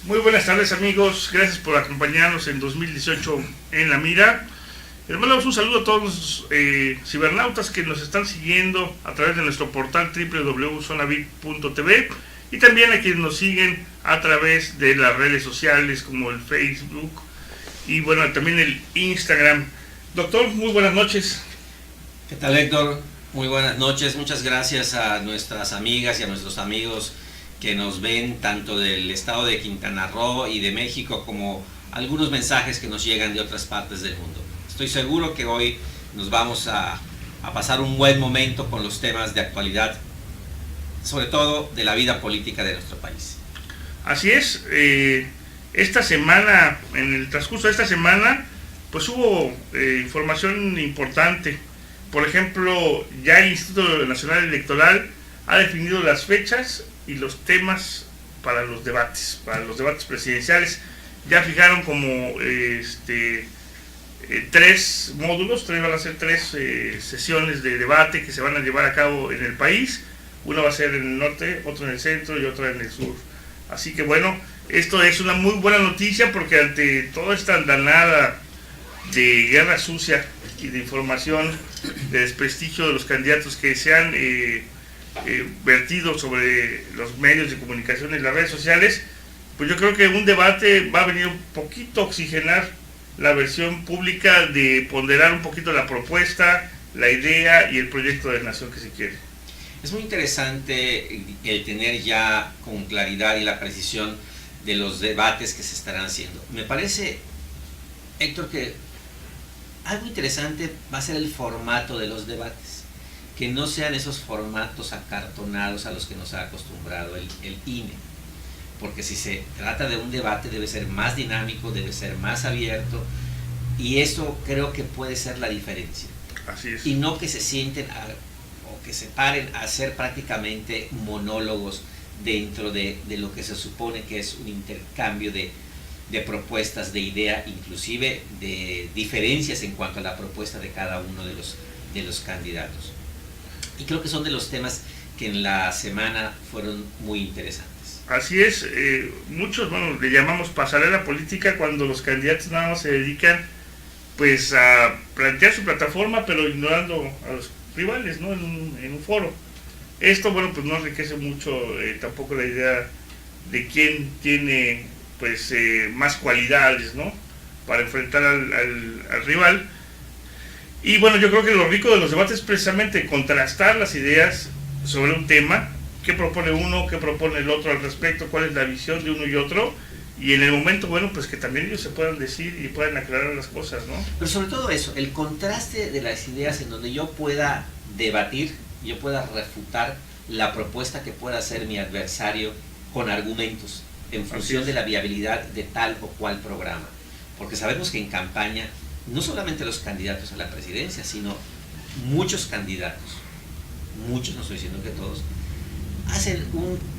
Muy buenas tardes, amigos, gracias por acompañarnos en 2018 en La Mira. Les mandamos un saludo a todos los cibernautas que nos están siguiendo a través de nuestro portal www.zonavip.tv y también a quienes nos siguen a través de las redes sociales como el Facebook y bueno, también el Instagram. Doctor, muy buenas noches. ¿Qué tal, Héctor? Muy buenas noches, muchas gracias a nuestras amigas y a nuestros amigos que nos ven tanto del estado de Quintana Roo y de México como algunos mensajes que nos llegan de otras partes del mundo. Estoy seguro que hoy nos vamos a pasar un buen momento con los temas de actualidad, sobre todo de la vida política de nuestro país. Así es, esta semana, en el transcurso de esta semana, pues hubo información importante. Por ejemplo, ya el Instituto Nacional Electoral ha definido las fechas y los temas para los debates presidenciales. Ya fijaron como tres módulos, van a ser tres sesiones de debate que se van a llevar a cabo en el país. Una va a ser en el norte, otra en el centro y otra en el sur. Así que bueno, esto es una muy buena noticia porque ante toda esta andanada de guerra sucia y de información, de desprestigio de los candidatos que se han vertido sobre los medios de comunicación y las redes sociales, pues yo creo que un debate va a venir un poquito a oxigenar la versión pública, de ponderar un poquito la propuesta, la idea y el proyecto de nación que se quiere. Es muy interesante el tener ya con claridad y la precisión de los debates que se estarán haciendo. Me parece, Héctor, que algo interesante va a ser el formato de los debates, que no sean esos formatos acartonados a los que nos ha acostumbrado el INE, porque si se trata de un debate debe ser más dinámico, debe ser más abierto, y eso creo que puede ser la diferencia. Así es. Y no que se sienten o que se paren a hacer prácticamente monólogos dentro de lo que se supone que es un intercambio de propuestas, de idea, inclusive de diferencias en cuanto a la propuesta de cada uno de los candidatos. Y creo que son de los temas que en la semana fueron muy interesantes. Así es, muchos, le llamamos pasarela política cuando los candidatos nada más se dedican pues a plantear su plataforma, pero ignorando a los rivales, ¿no? en un foro. Esto, pues no enriquece mucho tampoco la idea de quién tiene pues más cualidades, ¿no? Para enfrentar al rival. Y bueno, yo creo que lo rico de los debates es precisamente contrastar las ideas sobre un tema, qué propone uno, qué propone el otro al respecto, cuál es la visión de uno y otro, y en el momento, pues que también ellos se puedan decir y puedan aclarar las cosas, ¿no? Pero sobre todo eso, el contraste de las ideas en donde yo pueda debatir, yo pueda refutar la propuesta que pueda hacer mi adversario con argumentos en función de la viabilidad de tal o cual programa. Porque sabemos que en campaña, no solamente los candidatos a la presidencia, sino muchos candidatos, muchos, no estoy diciendo que todos, hacen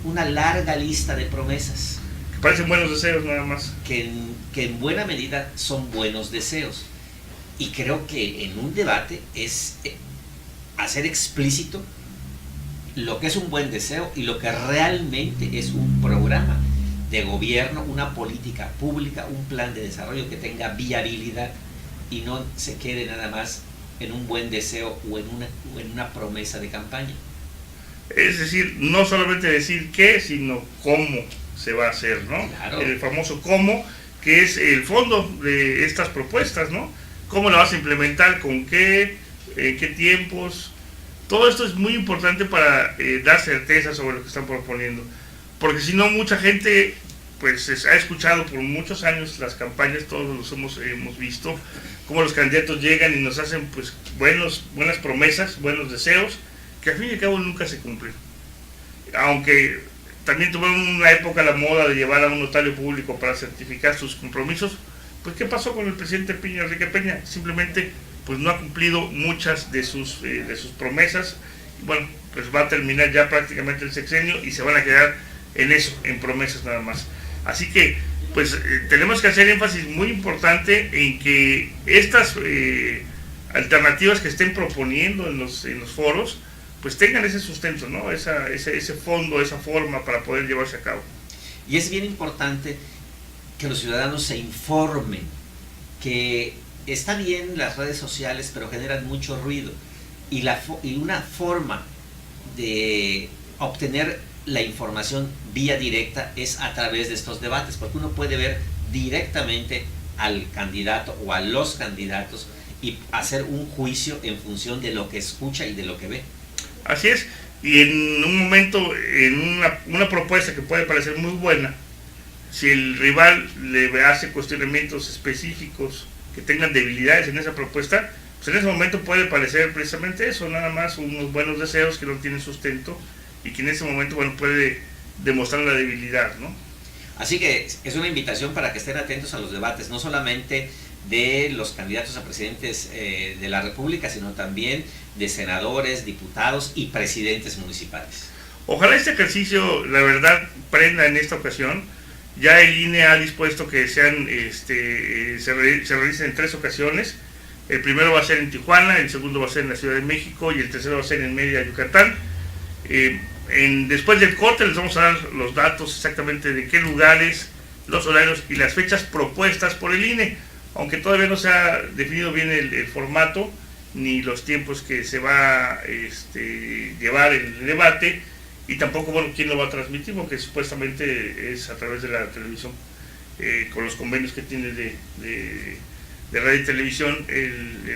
una larga lista de promesas. Que parecen buenos deseos nada más. Que en buena medida son buenos deseos. Y creo que en un debate es hacer explícito lo que es un buen deseo y lo que realmente es un programa de gobierno, una política pública, un plan de desarrollo que tenga viabilidad y no se quede nada más en un buen deseo o en una promesa de campaña. Es decir, no solamente decir qué, sino cómo se va a hacer, ¿no? Claro. El famoso cómo, que es el fondo de estas propuestas, ¿no? ¿Cómo la vas a implementar? ¿Con qué? ¿En qué tiempos? Todo esto es muy importante para dar certeza sobre lo que están proponiendo. Porque si no, mucha gente pues ha escuchado por muchos años las campañas, todos los hemos visto, cómo los candidatos llegan y nos hacen pues buenas promesas, buenos deseos, que al fin y al cabo nunca se cumplen. Aunque también tuvieron una época la moda de llevar a un notario público para certificar sus compromisos, pues ¿qué pasó con el presidente Enrique Peña? Simplemente pues no ha cumplido muchas de sus promesas. Bueno, pues va a terminar ya prácticamente el sexenio y se van a quedar en eso, en promesas nada más. Así que pues tenemos que hacer énfasis muy importante en que estas alternativas que estén proponiendo en los foros pues tengan ese sustento, ¿no? Ese fondo, esa forma para poder llevarse a cabo. Y es bien importante que los ciudadanos se informen, que está bien las redes sociales, pero generan mucho ruido. Y una forma de obtener la información vía directa es a través de estos debates, porque uno puede ver directamente al candidato o a los candidatos y hacer un juicio en función de lo que escucha y de lo que ve. Así es, y en un momento, en una propuesta que puede parecer muy buena, si el rival le hace cuestionamientos específicos que tengan debilidades en esa propuesta, pues en ese momento puede parecer precisamente eso, nada más unos buenos deseos que no tienen sustento y que en ese momento, bueno, puede demostrar la debilidad, ¿no? Así que es una invitación para que estén atentos a los debates, no solamente de los candidatos a presidentes de la República, sino también de senadores, diputados y presidentes municipales. Ojalá este ejercicio, la verdad, prenda en esta ocasión. Ya el INE ha dispuesto que sean, se realicen en 3 ocasiones. El primero va a ser en Tijuana, el segundo va a ser en la Ciudad de México y el tercero va a ser en Mérida, Yucatán. Después del corte les vamos a dar los datos exactamente de qué lugares, los horarios y las fechas propuestas por el INE, aunque todavía no se ha definido bien el formato ni los tiempos que se va a llevar el debate, y tampoco, bueno, quién lo va a transmitir, porque supuestamente es a través de la televisión, con los convenios que tiene de radio y televisión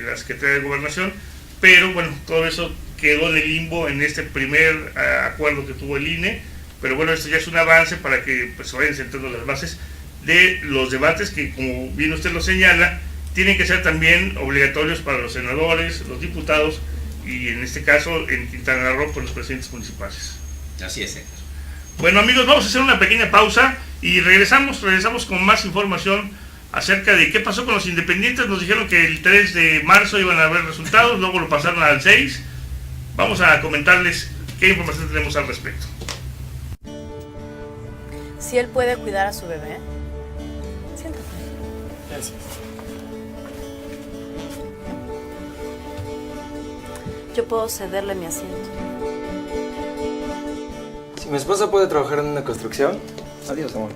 la Secretaría de Gobernación, pero bueno, todo eso quedó en el limbo en este primer acuerdo que tuvo el INE, pero bueno, esto ya es un avance para que pues, se vayan sentando las bases de los debates que, como bien usted lo señala, tienen que ser también obligatorios para los senadores, los diputados y en este caso en Quintana Roo por los presidentes municipales. Así es, Héctor. Bueno, amigos, vamos a hacer una pequeña pausa y regresamos con más información acerca de qué pasó con los independientes. Nos dijeron que el 3 de marzo iban a haber resultados, luego lo pasaron al 6. Vamos a comentarles qué información tenemos al respecto. Si él puede cuidar a su bebé, siéntate. Gracias. Yo puedo cederle mi asiento. Si mi esposa puede trabajar en una construcción, adiós, amor.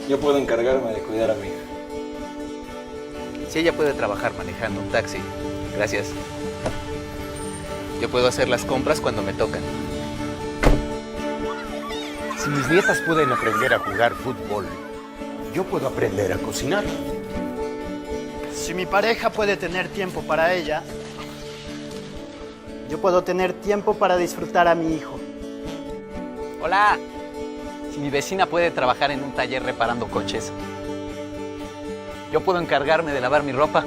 Yo puedo encargarme de cuidar a mi hija. Si ella puede trabajar manejando un taxi, gracias. Yo puedo hacer las compras cuando me tocan. Si mis nietas pueden aprender a jugar fútbol, yo puedo aprender a cocinar. Si mi pareja puede tener tiempo para ella, yo puedo tener tiempo para disfrutar a mi hijo. Hola. Si mi vecina puede trabajar en un taller reparando coches, yo puedo encargarme de lavar mi ropa.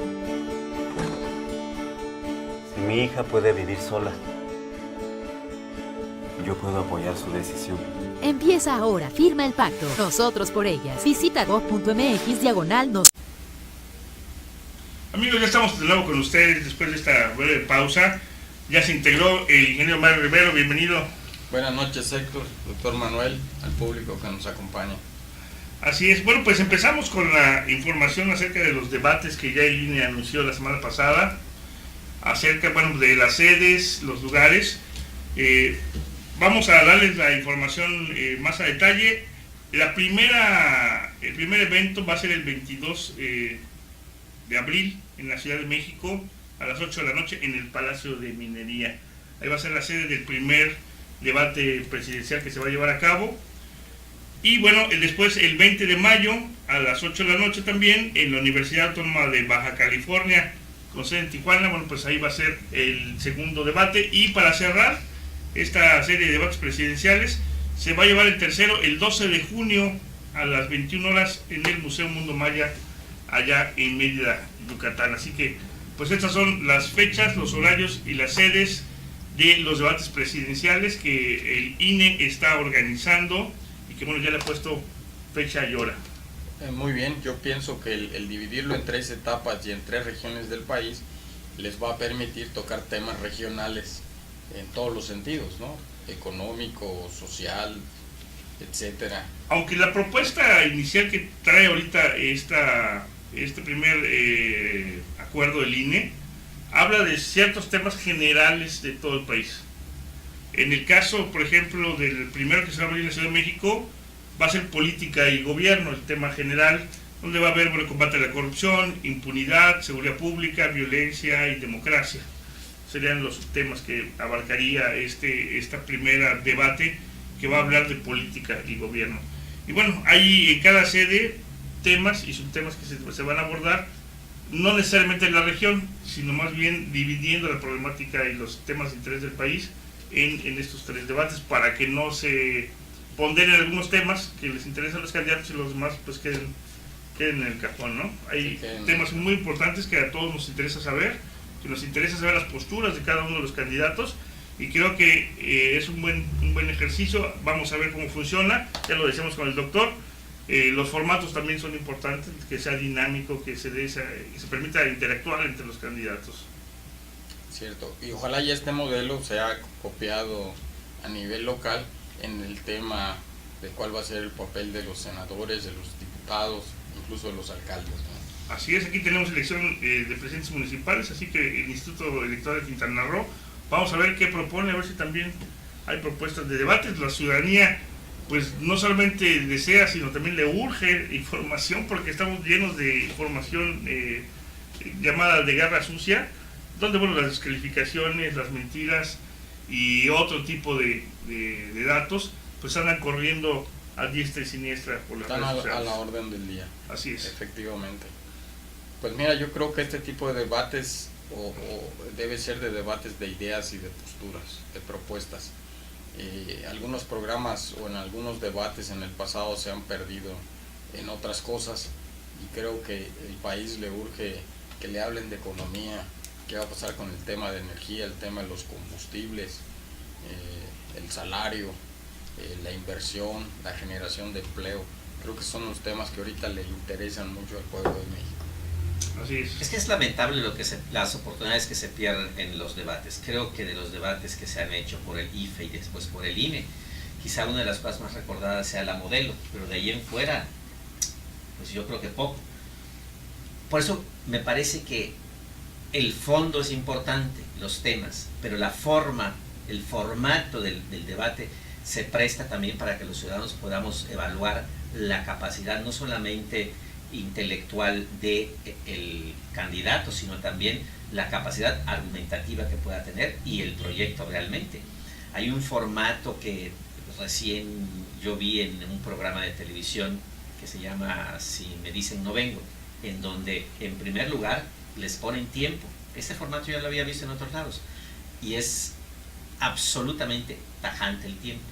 Si mi hija puede vivir sola, yo puedo apoyar su decisión. Empieza ahora, firma el pacto. Nosotros por ellas. Visita gov.mx/nos. Amigos, ya estamos de nuevo con ustedes después de esta breve pausa. Ya se integró el ingeniero Mario Rivero, bienvenido. Buenas noches, Héctor, doctor Manuel, al público que nos acompaña. Así es, bueno, pues empezamos con la información acerca de los debates que ya el INE anunció la semana pasada, acerca, bueno, de las sedes, los lugares. Vamos a darles la información más a detalle. El primer evento va a ser el 22 de abril en la Ciudad de México a las 8 de la noche en el Palacio de Minería. Ahí va a ser la sede del primer debate presidencial que se va a llevar a cabo. Y bueno, después el 20 de mayo a las 8 de la noche también en la Universidad Autónoma de Baja California, con sede en Tijuana. Bueno, pues ahí va a ser el segundo debate. Y para cerrar esta serie de debates presidenciales, se va a llevar el tercero el 12 de junio a las 21 horas en el Museo Mundo Maya, allá en Mérida, Yucatán. Así que, pues estas son las fechas, los horarios y las sedes de los debates presidenciales que el INE está organizando y que, bueno, ya le ha puesto fecha y hora. Muy bien, yo pienso que el dividirlo en 3 etapas y en 3 regiones del país les va a permitir tocar temas regionales en todos los sentidos, ¿no? Económico, social, etcétera. Aunque la propuesta inicial que trae ahorita este primer acuerdo del INE habla de ciertos temas generales de todo el país. En el caso, por ejemplo, del primero que se va a abrir en la Ciudad de México, va a ser política y gobierno, el tema general, donde va a haber combate a la corrupción, impunidad, seguridad pública, violencia y democracia. Serían los temas que abarcaría esta primera debate que va a hablar de política y gobierno. Y bueno, hay en cada sede temas y subtemas que se van a abordar, no necesariamente en la región, sino más bien dividiendo la problemática y los temas de interés del país en estos 3 debates, para que no se ponderen algunos temas que les interesan a los candidatos y los demás pues queden en el cajón, ¿no? Hay temas muy importantes que a todos nos interesa saber, que nos interesa saber las posturas de cada uno de los candidatos, y creo que es un buen ejercicio. Vamos a ver cómo funciona, ya lo decíamos con el doctor. Los formatos también son importantes, que sea dinámico, que se permita interactuar entre los candidatos. Cierto, y ojalá ya este modelo sea copiado a nivel local en el tema de cuál va a ser el papel de los senadores, de los diputados, incluso de los alcaldes, ¿no? Así es, aquí tenemos elección de presidentes municipales, así que el Instituto Electoral de Quintana Roo, vamos a ver qué propone, a ver si también hay propuestas de debates. La ciudadanía pues no solamente desea, sino también le urge información, porque estamos llenos de información llamada de guerra sucia, donde bueno, las descalificaciones, las mentiras y otro tipo de datos pues andan corriendo a diestra y siniestra por las redes sociales. A la orden del día. Así es. Efectivamente. Pues mira, yo creo que este tipo de debates o debe ser de debates de ideas y de posturas, de propuestas. Algunos programas o en algunos debates en el pasado se han perdido en otras cosas, y creo que el país le urge que le hablen de economía, qué va a pasar con el tema de energía, el tema de los combustibles, el salario, la inversión, la generación de empleo. Creo que son los temas que ahorita le interesan mucho al pueblo de México. Así es. Es que es lamentable las oportunidades que se pierden en los debates. Creo que de los debates que se han hecho por el IFE y después por el INE, quizá una de las cosas más recordadas sea la Modelo, pero de ahí en fuera, pues yo creo que poco. Por eso me parece que el fondo es importante, los temas, pero la forma, el formato del debate se presta también para que los ciudadanos podamos evaluar la capacidad no solamente intelectual del candidato, sino también la capacidad argumentativa que pueda tener y el proyecto realmente. Hay un formato que recién yo vi en un programa de televisión que se llama Si me dicen no vengo, en donde en primer lugar les ponen tiempo. Ese formato yo lo había visto en otros lados y es absolutamente tajante el tiempo,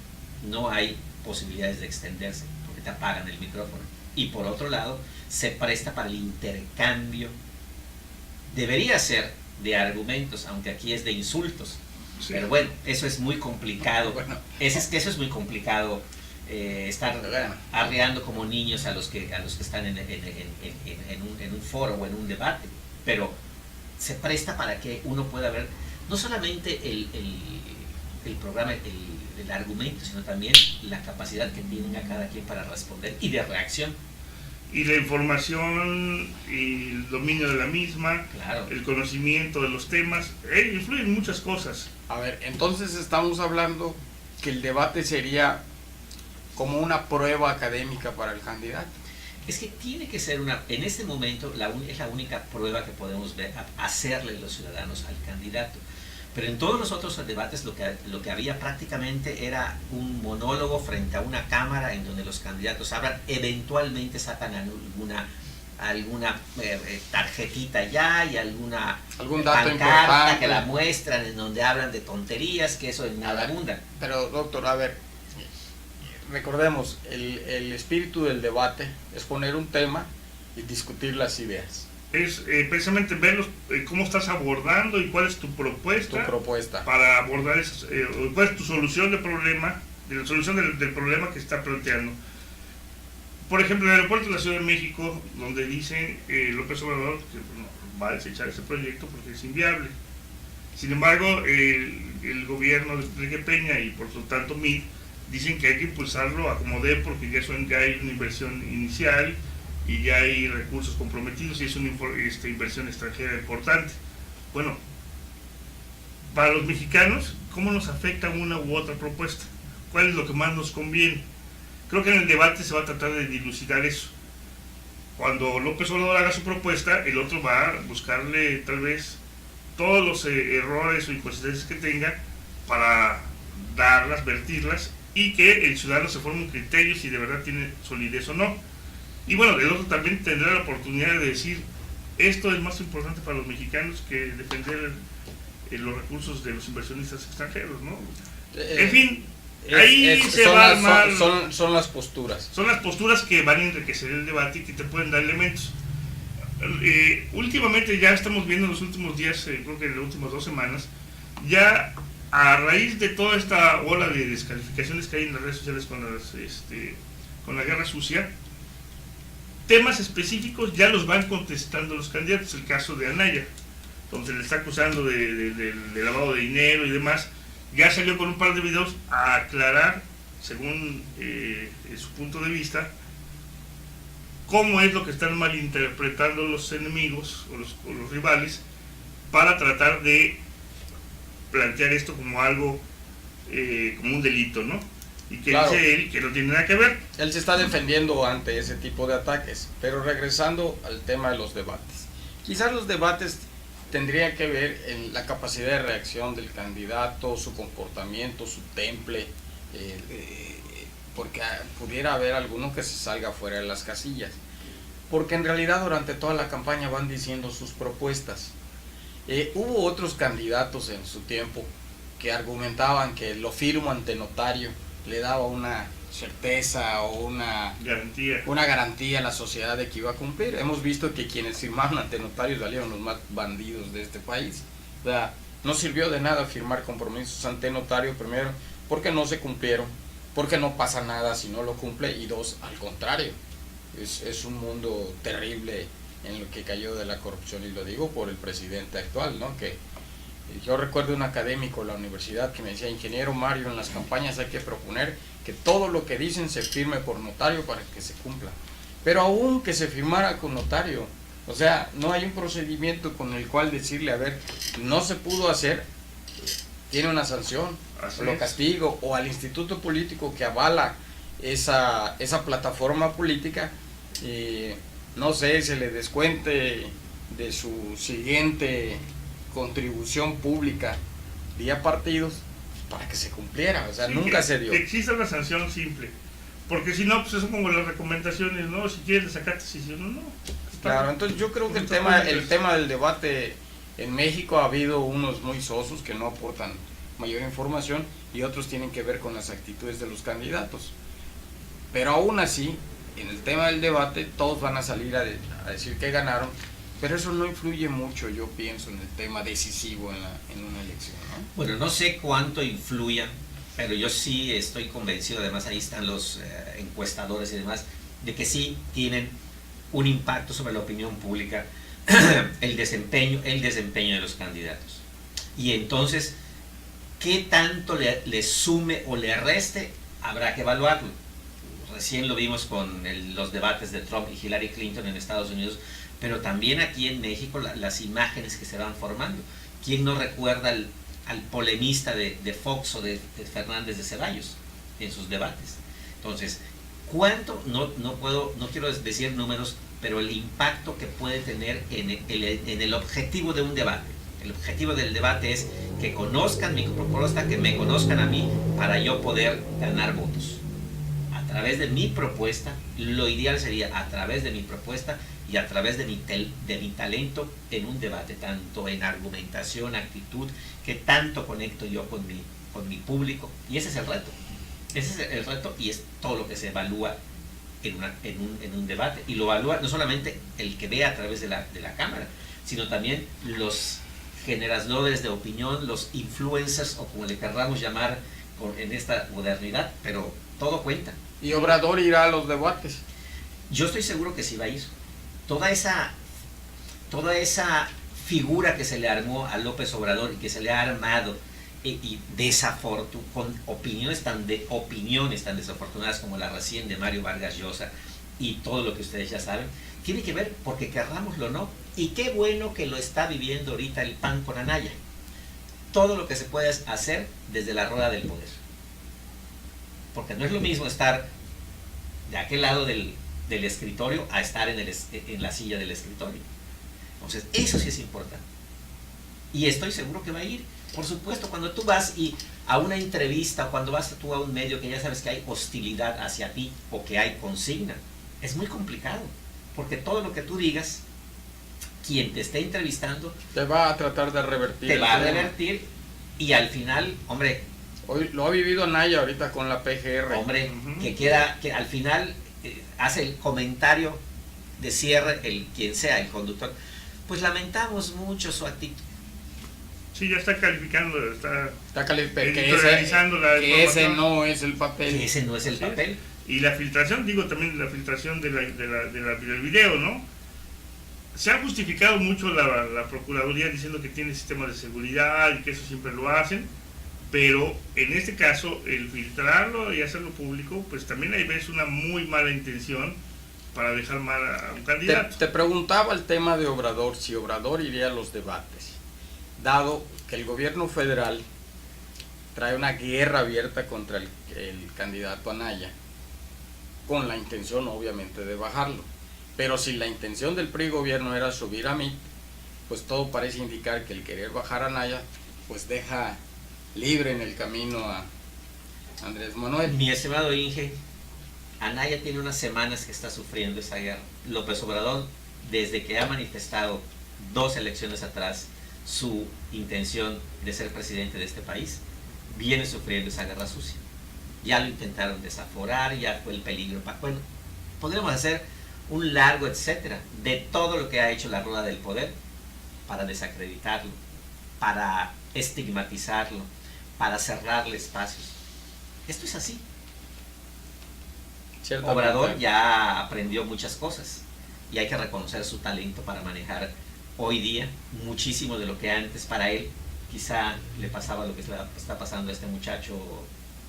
no hay posibilidades de extenderse porque te apagan el micrófono. Y por otro lado, se presta para el intercambio, debería ser de argumentos, aunque aquí es de insultos, sí. Pero bueno, eso es muy complicado, eso es muy complicado, estar arreando como niños a los que están en un foro o en un debate, pero se presta para que uno pueda ver no solamente el programa, el argumento, sino también la capacidad que tenga cada quien para responder y de reacción. Y la información y el dominio de la misma, claro. El conocimiento de los temas, influyen muchas cosas. A ver, entonces estamos hablando que el debate sería como una prueba académica para el candidato. Es que tiene que ser en este momento es la única prueba que podemos ver, hacerle los ciudadanos al candidato. Pero en todos los otros debates lo que había prácticamente era un monólogo frente a una cámara en donde los candidatos hablan, eventualmente sacan alguna tarjetita ya y algún dato pancarta que la muestran en donde hablan de tonterías, que eso en nada abunda. Pero doctor, a ver, recordemos, el espíritu del debate es poner un tema y discutir las ideas. Es precisamente ver cómo estás abordando y cuál es tu propuesta para abordar cuál es tu solución del problema, del problema que está planteando. Por ejemplo, en el aeropuerto de la Ciudad de México, donde dicen López Obrador que no, va a desechar ese proyecto porque es inviable. Sin embargo, el gobierno de Enrique Peña y por lo tanto MIT dicen que hay que impulsarlo a como dé, porque ya hay una inversión inicial y ya hay recursos comprometidos y es una inversión extranjera importante. Bueno, para los mexicanos, ¿cómo nos afecta una u otra propuesta? ¿Cuál es lo que más nos conviene? Creo que en el debate se va a tratar de dilucidar eso. Cuando López Obrador haga su propuesta, el otro va a buscarle tal vez todos los errores o inconsistencias que tenga para darlas, vertirlas, y que el ciudadano se forme un criterio si de verdad tiene solidez o no. Y bueno, el otro también tendrá la oportunidad de decir, esto es más importante para los mexicanos que defender los recursos de los inversionistas extranjeros, ¿no? En fin, ahí se va a armar. Son las posturas. Son las posturas que van a enriquecer el debate y que te pueden dar elementos. Últimamente ya estamos viendo en los últimos días, creo que en las últimas 2 semanas, ya a raíz de toda esta ola de descalificaciones que hay en las redes sociales con la guerra sucia, temas específicos ya los van contestando los candidatos. El caso de Anaya, donde se le está acusando de lavado de dinero y demás, ya salió con un par de videos a aclarar, según su punto de vista, cómo es lo que están malinterpretando los enemigos o los rivales para tratar de plantear esto como algo, como un delito, ¿no? Y que claro, dice él que no tiene nada que ver. Él se está defendiendo ante ese tipo de ataques, pero regresando al tema de los debates. Quizás los debates tendrían que ver en la capacidad de reacción del candidato, su comportamiento, su temple, porque pudiera haber alguno que se salga fuera de las casillas. Porque en realidad durante toda la campaña van diciendo sus propuestas. Hubo otros candidatos en su tiempo que argumentaban que lo firmo ante notario le daba una certeza o una garantía a la sociedad de que iba a cumplir. Hemos visto que quienes firmaron ante notarios salieron los más bandidos de este país. O sea, no sirvió de nada firmar compromisos ante notario, primero, porque no se cumplieron, porque no pasa nada si no lo cumple, y dos, al contrario, es un mundo terrible en lo que cayó de la corrupción, y lo digo por el presidente actual, ¿no? Que yo recuerdo un académico de la universidad que me decía: ingeniero Mario, en las campañas hay que proponer que todo lo que dicen se firme por notario para que se cumpla. Pero aún que se firmara con notario, o sea, no hay un procedimiento con el cual decirle, a ver, no se pudo hacer, tiene una sanción, lo castigo, o al instituto político que avala esa plataforma política, no sé, se le descuente de su siguiente contribución pública vía partidos para que se cumpliera. O sea, sí, nunca se dio. Que exista una sanción simple, porque si no, pues eso como las recomendaciones, ¿no? Si quieres sacarte, si no. Claro, entonces yo creo que el tema del debate en México, ha habido unos muy sosos que no aportan mayor información y otros tienen que ver con las actitudes de los candidatos. Pero aún así, en el tema del debate, todos van a salir a decir que ganaron, pero eso no influye mucho, yo pienso, en el tema decisivo en una elección, ¿no? Bueno, no sé cuánto influyan, pero yo sí estoy convencido, además ahí están los encuestadores y demás, de que sí tienen un impacto sobre la opinión pública el desempeño de los candidatos. Y entonces, ¿qué tanto le sume o le reste? Habrá que evaluarlo. Recién lo vimos con los debates de Trump y Hillary Clinton en Estados Unidos, pero también aquí en México las imágenes que se van formando. ¿Quién no recuerda al polemista de Fox o de Fernández de Ceballos en sus debates? Entonces, ¿cuánto? No quiero decir números, pero el impacto que puede tener en el objetivo de un debate. El objetivo del debate es que conozcan mi propuesta, que me conozcan a mí, para yo poder ganar votos. A través de mi propuesta, lo ideal sería a través de mi propuesta y a través de mi talento en un debate, tanto en argumentación, actitud, que tanto conecto yo con mi público. Y ese es el reto. Ese es el reto, y es todo lo que se evalúa en un debate. Y lo evalúa no solamente el que ve a través de la cámara, sino también los generadores de opinión, los influencers, o como le querramos llamar en esta modernidad, pero todo cuenta. ¿Y Obrador irá a los debates? Yo estoy seguro que sí va a ir. Toda esa figura que se le armó a López Obrador y que se le ha armado y con opiniones tan desafortunadas como la recién de Mario Vargas Llosa y todo lo que ustedes ya saben, tiene que ver, porque querrámoslo o no, y qué bueno que lo está viviendo ahorita el PAN con Anaya. todo lo que se puede hacer desde la rueda del poder. Porque no es lo mismo estar de aquel lado del escritorio a estar en la silla del escritorio. Entonces, eso sí es importante. Y estoy seguro que va a ir. Por supuesto, cuando tú vas a una entrevista, o cuando vas tú a un medio que ya sabes que hay hostilidad hacia ti o que hay consigna, es muy complicado. Porque todo lo que tú digas, quien te esté entrevistando te va a tratar de revertir. Te va a revertir y al final, hombre... Hoy lo ha vivido Anaya ahorita con la PGR. Hombre, que al final hace el comentario de cierre, quien sea el conductor. Pues lamentamos mucho su actitud. Sí, ya está calificando, está editorializando que ese no es el papel. Que ese no es el papel. Y la filtración, digo también la filtración del video, ¿no? Se ha justificado mucho la Procuraduría diciendo que tiene sistemas de seguridad y que eso siempre lo hacen, pero en este caso el filtrarlo y hacerlo público, pues también hay veces una muy mala intención para dejar mal a un candidato. Te preguntaba el tema de Obrador, si Obrador iría a los debates, dado que el gobierno federal trae una guerra abierta contra el candidato Anaya, con la intención obviamente de bajarlo. Pero si la intención del PRI gobierno era subir a Mitt, pues todo parece indicar que el querer bajar a Anaya, pues deja libre en el camino a Andrés Manuel. Mi estimado Inge, Anaya tiene unas semanas que está sufriendo esa guerra. López Obrador, desde que ha manifestado 2 elecciones atrás su intención de ser presidente de este país, viene sufriendo esa guerra sucia. Ya lo intentaron desaforar, ya fue el peligro. Bueno, podríamos hacer un largo etcétera de todo lo que ha hecho la rueda del poder para desacreditarlo, para estigmatizarlo, para cerrarle espacios. Esto es así. Obrador ya aprendió muchas cosas y hay que reconocer su talento para manejar hoy día muchísimo de lo que antes para él quizá le pasaba lo que está pasando a este muchacho.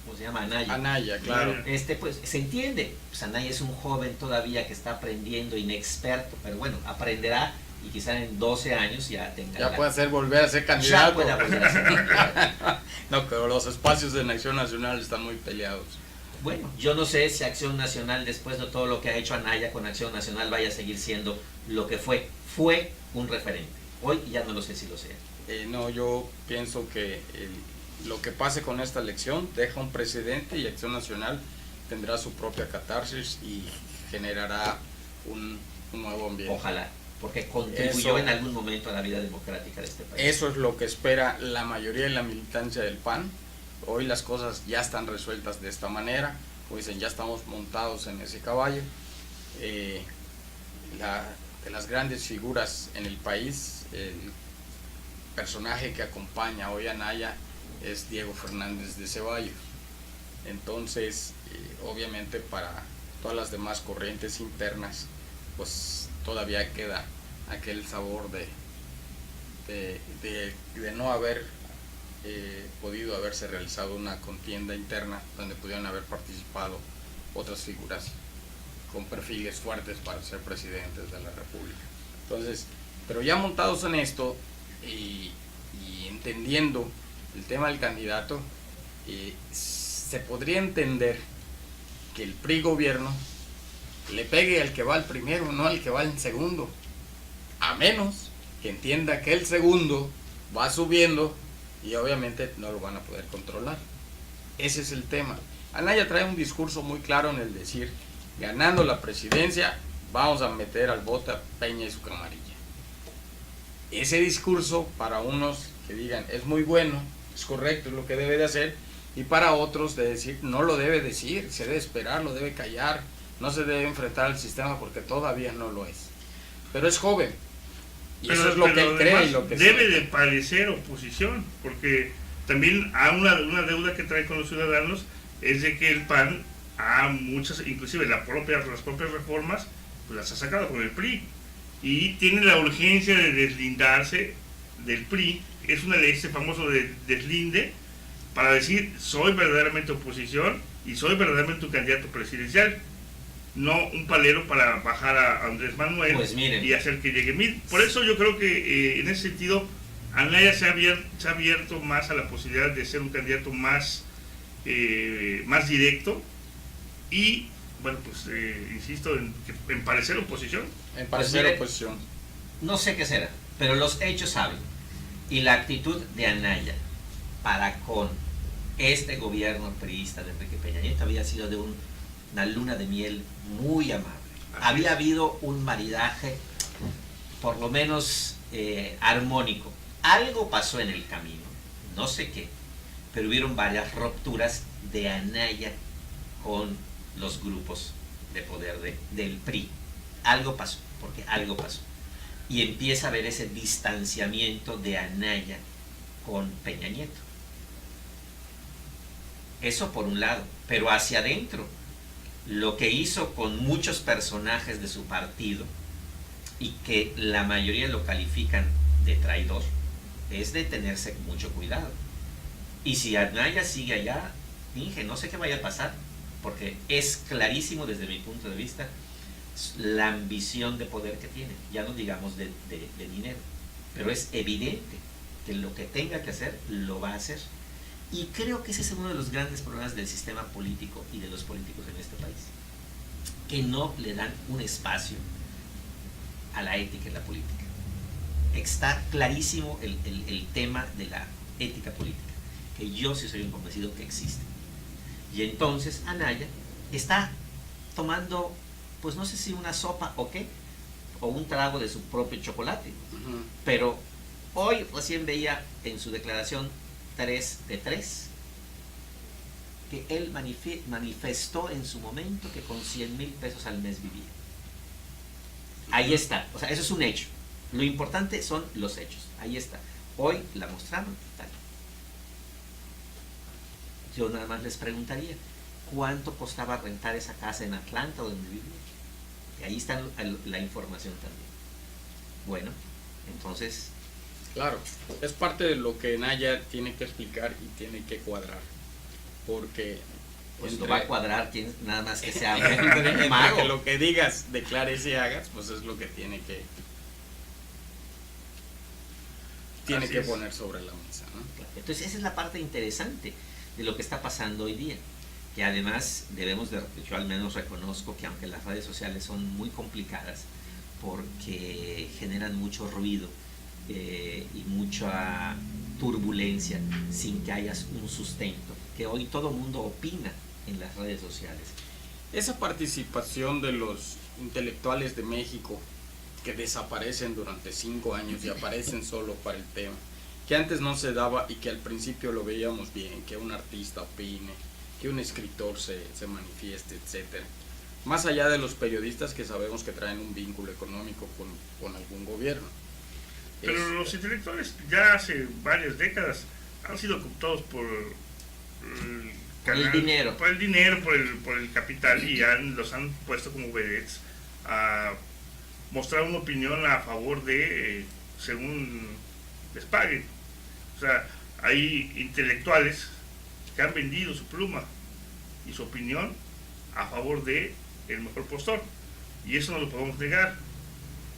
¿Cómo se llama? Anaya. Anaya, claro. Pues se entiende. Pues Anaya es un joven todavía que está aprendiendo, inexperto, pero bueno, aprenderá y quizá en 12 años ya tenga... Ya puede volver a ser candidato. Ya puede volver a ser candidato. No, pero los espacios de Acción Nacional están muy peleados. Bueno, yo no sé si Acción Nacional, después de todo lo que ha hecho Anaya con Acción Nacional, vaya a seguir siendo lo que fue. Fue un referente. Hoy ya no lo sé si lo sea. No, yo pienso que lo que pase con esta elección deja un precedente y Acción Nacional tendrá su propia catarsis y generará un nuevo ambiente. Ojalá, porque contribuyó en algún momento a la vida democrática de este país. Eso es lo que espera la mayoría de la militancia del PAN. Hoy las cosas ya están resueltas de esta manera, como dicen, ya estamos montados en ese caballo. De las grandes figuras en el país, el personaje que acompaña hoy a Anaya es Diego Fernández de Ceballos. Entonces, obviamente para todas las demás corrientes internas, pues todavía queda aquel sabor de no haber podido haberse realizado una contienda interna donde pudieran haber participado otras figuras con perfiles fuertes para ser presidentes de la República. Entonces, pero ya montados en esto y entendiendo el tema del candidato, se podría entender que el PRI gobierno le pegue al que va al primero, no al que va al segundo, a menos que entienda que el segundo va subiendo y obviamente no lo van a poder controlar. Ese es el tema. Anaya trae un discurso muy claro en el decir, ganando la presidencia vamos a meter al bote a Peña y su camarilla. Ese discurso para unos que digan es muy bueno, es correcto, es lo que debe de hacer, y para otros de decir no lo debe decir, se debe esperar, lo debe callar, no se debe enfrentar al sistema porque todavía no lo es. Pero es joven. Y eso es lo que él cree y lo que debe de parecer oposición, porque también hay una deuda que trae con los ciudadanos, es de que el PAN a muchas, inclusive las propias reformas, pues las ha sacado con el PRI, y tiene la urgencia de deslindarse del PRI. Es una ley, ese famoso deslinde, para decir soy verdaderamente oposición y soy verdaderamente un candidato presidencial, no un palero para bajar a Andrés Manuel, pues y hacer que llegue Mitt. Por eso yo creo que en ese sentido Anaya se ha abierto más a la posibilidad de ser un candidato más directo y, bueno, pues insisto, en parecer oposición. En parecer Pues mire, oposición. No sé qué será, pero los hechos hablan. Y la actitud de Anaya para con este gobierno priista de Enrique Peña Nieto había sido de una luna de miel muy amable. Había habido un maridaje, por lo menos armónico. Algo pasó en el camino, no sé qué, pero hubieron varias rupturas de Anaya con los grupos de poder del PRI. Algo pasó, porque algo pasó. Y empieza a haber ese distanciamiento de Anaya con Peña Nieto. Eso por un lado, pero hacia adentro, lo que hizo con muchos personajes de su partido, y que la mayoría lo califican de traidor, es de tenerse mucho cuidado. Y si Anaya sigue allá, Inge, no sé qué vaya a pasar, porque es clarísimo desde mi punto de vista la ambición de poder que tiene, ya no digamos de dinero, pero es evidente que lo que tenga que hacer, lo va a hacer. Y creo que ese es uno de los grandes problemas del sistema político y de los políticos en este país, que no le dan un espacio a la ética en la política. Está clarísimo el tema de la ética política, que yo sí soy un convencido que existe. Y entonces Anaya está tomando, pues no sé si una sopa o qué, o un trago de su propio chocolate. Pero hoy recién veía en su declaración 3 de 3 que él manifestó en su momento que con 100,000 pesos al mes vivía. Ahí está, o sea, eso es un hecho. Lo importante son los hechos. Ahí está. Hoy la mostraron. Tal. Yo nada más les preguntaría, ¿cuánto costaba rentar esa casa en Atlanta donde vivía? Y ahí está la información también. Bueno, entonces... Claro, es parte de lo que Naya tiene que explicar y tiene que cuadrar. Porque... Pues lo va a cuadrar, nada más que sea entre mago. que lo que digas, declares y hagas, pues es lo que tiene que poner sobre la mesa, ¿no? Entonces esa es la parte interesante de lo que está pasando hoy día, que además debemos de, yo al menos reconozco que aunque las redes sociales son muy complicadas porque generan mucho ruido y mucha turbulencia sin que haya un sustento, que hoy todo mundo opina en las redes sociales. Esa participación de los intelectuales de México que desaparecen durante 5 años y aparecen solo para el tema, que antes no se daba y que al principio lo veíamos bien, que un artista opine, que un escritor se manifieste, etcétera. Más allá de los periodistas que sabemos que traen un vínculo económico con algún gobierno. Pero los intelectuales ya hace varias décadas han sido cooptados por el dinero. Por el dinero, por el capital, y los han puesto como vedettes a mostrar una opinión a favor de, según les paguen. O sea, hay intelectuales que han vendido su pluma y su opinión a favor de el mejor postor, y eso no lo podemos negar.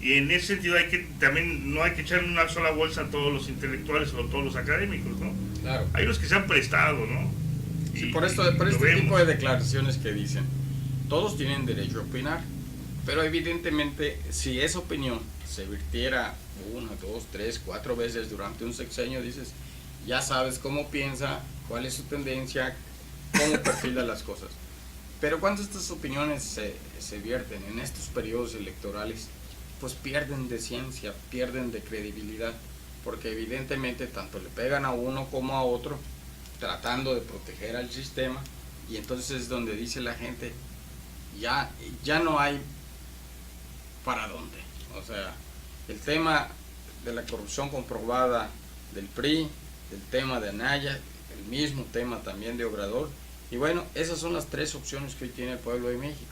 Y en ese sentido también no hay que echar en una sola bolsa a todos los intelectuales o a todos los académicos, ¿no? Claro. Hay los que se han prestado, ¿no? Sí, por este tipo de declaraciones que dicen, todos tienen derecho a opinar, pero evidentemente si esa opinión se virtiera 1, 2, 3, 4 veces durante un sexenio, dices, ya sabes cómo piensa, cuál es su tendencia, cómo perfila las cosas. Pero cuando estas opiniones se vierten en estos periodos electorales, pues pierden de ciencia, pierden de credibilidad, porque evidentemente tanto le pegan a uno como a otro, tratando de proteger al sistema, y entonces es donde dice la gente, ya no hay para dónde. O sea, el tema de la corrupción comprobada del PRI, el tema de Anaya, el mismo tema también de Obrador, y bueno, esas son las 3 opciones que hoy tiene el pueblo de México.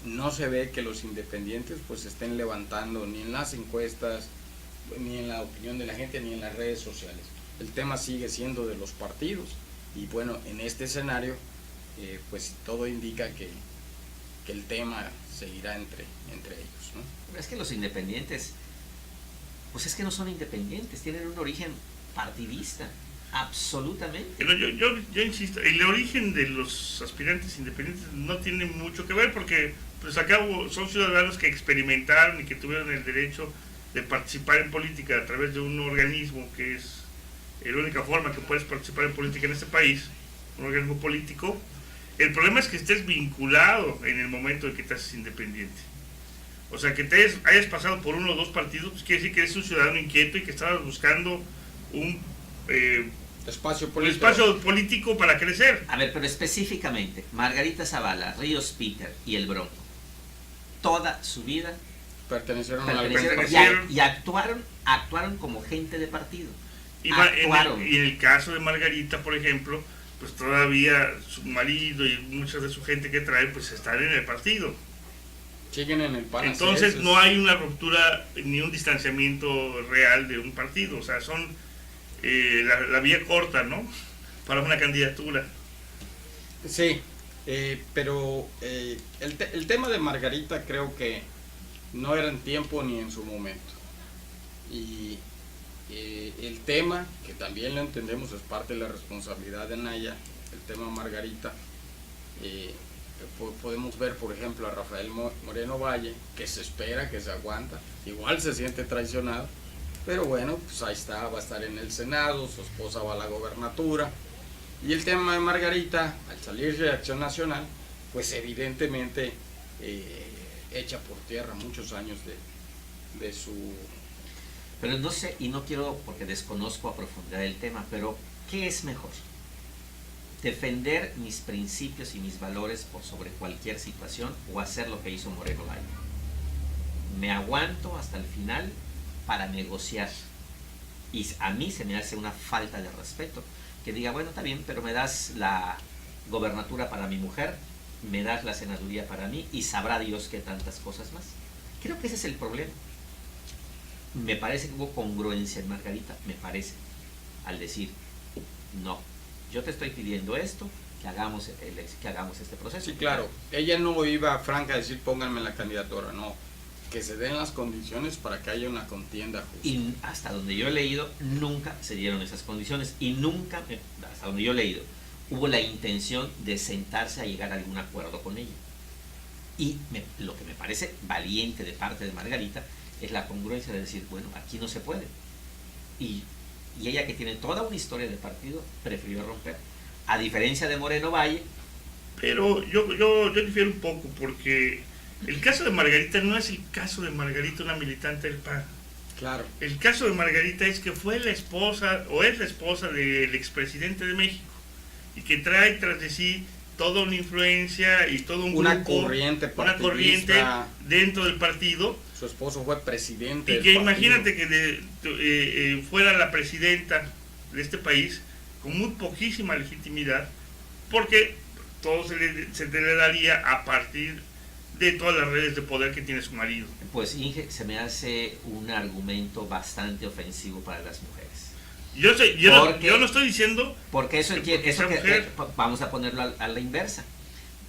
No se ve que los independientes pues estén levantando ni en las encuestas, ni en la opinión de la gente, ni en las redes sociales. El tema sigue siendo de los partidos, y bueno, en este escenario pues todo indica que el tema seguirá entre ellos, ¿no? Es que los independientes pues es que no son independientes, tienen un origen partidista, absolutamente. Pero yo insisto, el origen de los aspirantes independientes no tiene mucho que ver porque pues acá son ciudadanos que experimentaron y que tuvieron el derecho de participar en política a través de un organismo que es la única forma que puedes participar en política en este país, un organismo político. El problema es que estés vinculado en el momento en que te haces independiente. O sea, que hayas pasado por uno o dos partidos, pues quiere decir que eres un ciudadano inquieto y que estabas buscando un espacio político para crecer. A ver, pero específicamente, Margarita Zavala, Ríos Peter y el Bronco, toda su vida pertenecieron y actuaron como gente de partido. Y en el caso de Margarita, por ejemplo, pues todavía su marido y mucha de su gente que trae, pues están en el partido. Siguen en el PAN. Entonces no hay una ruptura ni un distanciamiento real de un partido, o sea, son la vía corta, ¿no? Para una candidatura. Sí, pero el tema de Margarita creo que no era en tiempo ni en su momento. Y el tema, que también lo entendemos, es parte de la responsabilidad de Naya, el tema Margarita. Podemos ver, por ejemplo, a Rafael Moreno Valle, que se espera, que se aguanta, igual se siente traicionado, pero bueno, pues ahí está, va a estar en el Senado, su esposa va a la gobernatura, y el tema de Margarita, al salir de Acción Nacional, pues evidentemente echa por tierra muchos años de su... Pero no sé, y no quiero, porque desconozco a profundidad el tema, pero ¿qué es mejor? ¿Defender mis principios y mis valores por sobre cualquier situación o hacer lo que hizo Moreno Valle? Me aguanto hasta el final para negociar. Y a mí se me hace una falta de respeto que diga, bueno, está bien, pero me das la gobernatura para mi mujer, me das la senaduría para mí y sabrá Dios qué tantas cosas más. Creo que ese es el problema. Me parece que hubo congruencia en Margarita, me parece, al decir, no, yo te estoy pidiendo esto, que hagamos este proceso. Sí, claro, ella no iba franca a decir pónganme la candidatura, no, que se den las condiciones para que haya una contienda justa. Y hasta donde yo he leído, nunca se dieron esas condiciones y nunca, hasta donde yo he leído, hubo la intención de sentarse a llegar a algún acuerdo con ella. Y lo que me parece valiente de parte de Margarita es la congruencia de decir, bueno, aquí no se puede. Y ella, que tiene toda una historia de partido, prefirió romper. A diferencia de Moreno Valle. Pero yo difiero un poco, porque el caso de Margarita no es el caso de Margarita, una militante del PAN. Claro. El caso de Margarita es que fue la esposa, o es la esposa del expresidente de México, y que trae tras de sí toda una influencia y todo un grupo, corriente dentro del partido. Su esposo fue presidente. Y que imagínate que fuera la presidenta de este país con muy poquísima legitimidad, porque todo se le daría a partir de todas las redes de poder que tiene su marido. Pues Inge, se me hace un argumento bastante ofensivo para las mujeres. Yo no estoy diciendo... Porque vamos a ponerlo a la inversa.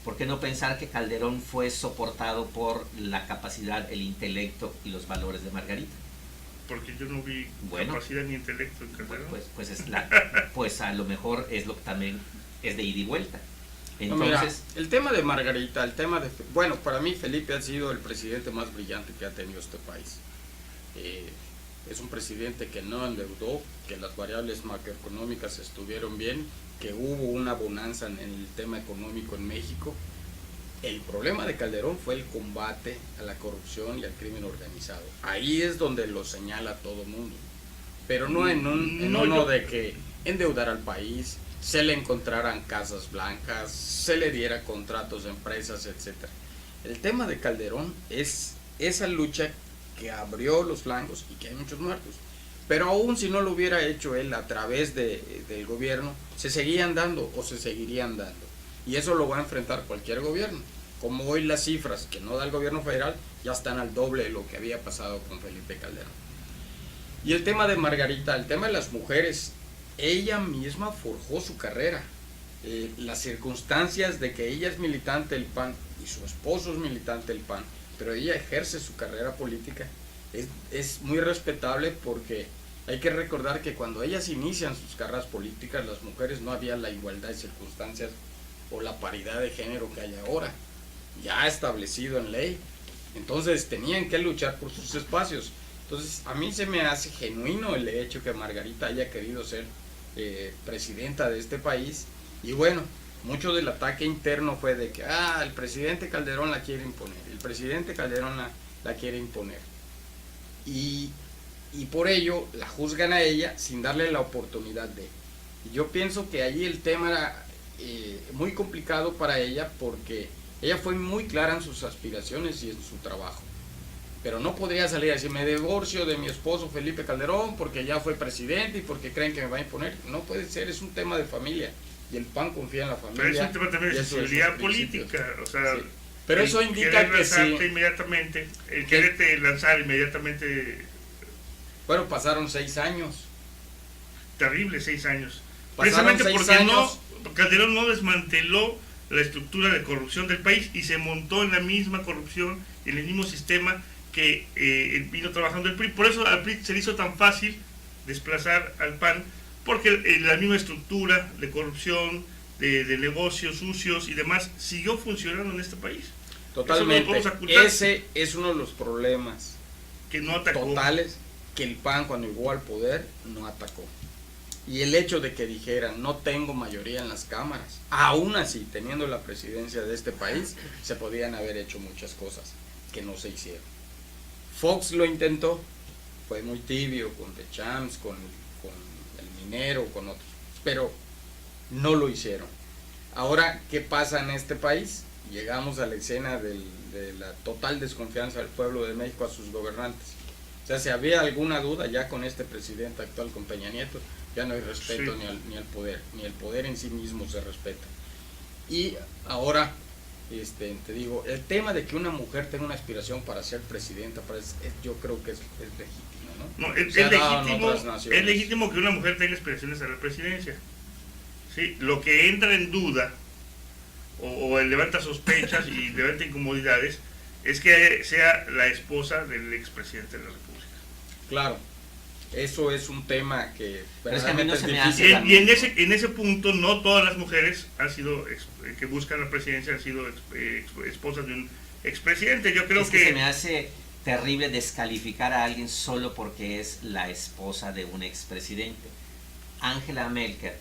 ¿Por qué no pensar que Calderón fue soportado por la capacidad, el intelecto y los valores de Margarita? Porque yo no vi capacidad ni intelecto en Calderón. Pues a lo mejor es lo que también es de ida y vuelta. Entonces, el tema de Margarita, bueno, para mí Felipe ha sido el presidente más brillante que ha tenido este país. Es un presidente que no endeudó, que las variables macroeconómicas estuvieron bien, que hubo una bonanza en el tema económico en México. El problema de Calderón fue el combate a la corrupción y al crimen organizado. Ahí es donde lo señala todo el mundo. Pero no uno de que endeudar al país, se le encontraran casas blancas, se le diera contratos a empresas, etc. El tema de Calderón es esa lucha que abrió los flancos y que hay muchos muertos. Pero aún si no lo hubiera hecho él a través del gobierno, se seguían dando o se seguirían dando. Y eso lo va a enfrentar cualquier gobierno. Como hoy las cifras que no da el gobierno federal ya están al doble de lo que había pasado con Felipe Calderón. Y el tema de Margarita, el tema de las mujeres, ella misma forjó su carrera. Las circunstancias de que ella es militante del PAN y su esposo es militante del PAN, pero ella ejerce su carrera política es muy respetable, porque hay que recordar que cuando ellas inician sus carreras políticas, las mujeres no había la igualdad de circunstancias o la paridad de género que hay ahora, ya establecido en ley. Entonces tenían que luchar por sus espacios. Entonces a mí se me hace genuino el hecho que Margarita haya querido ser presidenta de este país. Y bueno, mucho del ataque interno fue de que el presidente Calderón la quiere imponer, el presidente Calderón la quiere imponer, y por ello la juzgan a ella sin darle la oportunidad de. Y yo pienso que allí el tema era muy complicado para ella, porque ella fue muy clara en sus aspiraciones y en su trabajo, pero no podría salir a decir: me divorcio de mi esposo Felipe Calderón porque ya fue presidente y porque creen que me va a imponer. No puede ser, es un tema de familia, y el PAN confía en la familia. Pero es un tema también de sensibilidad política, o sea, sí. Pero eso indica que sí. Inmediatamente, el quererte lanzar inmediatamente. Bueno, pasaron 6 años. Terrible, 6 años. Pasaron Precisamente 6 porque años. Calderón no desmanteló la estructura de corrupción del país y se montó en la misma corrupción, en el mismo sistema que vino trabajando el PRI. Por eso al PRI se le hizo tan fácil desplazar al PAN, porque la misma estructura de corrupción, de negocios sucios y demás siguió funcionando en este país. Totalmente. Ese es uno de los problemas que no atacó. Totales, que el PAN cuando llegó al poder no atacó. Y el hecho de que dijeran: no tengo mayoría en las cámaras, aún así teniendo la presidencia de este país, se podían haber hecho muchas cosas que no se hicieron. Fox lo intentó, fue muy tibio con The Champs, con el Minero, con otros, pero no lo hicieron. Ahora, ¿qué pasa en este país? Llegamos a la escena de la total desconfianza del pueblo de México a sus gobernantes. O sea, si había alguna duda, ya con este presidente actual, con Peña Nieto, ya no hay respeto, sí, ni al poder, ni el poder en sí mismo se respeta. Y ahora, te digo, el tema de que una mujer tenga una aspiración para ser presidenta, yo creo que es legítimo, ¿no? No, es legítimo que una mujer tenga aspiraciones a la presidencia. Sí, lo que entra en duda o levanta sospechas y levanta incomodidades es que sea la esposa del expresidente de la República. Claro, eso es un tema que verdaderamente es difícil. Y en ese punto no todas las mujeres que buscan la presidencia han sido esposas de un expresidente. Yo creo que se me hace terrible descalificar a alguien solo porque es la esposa de un expresidente. Angela Merkel,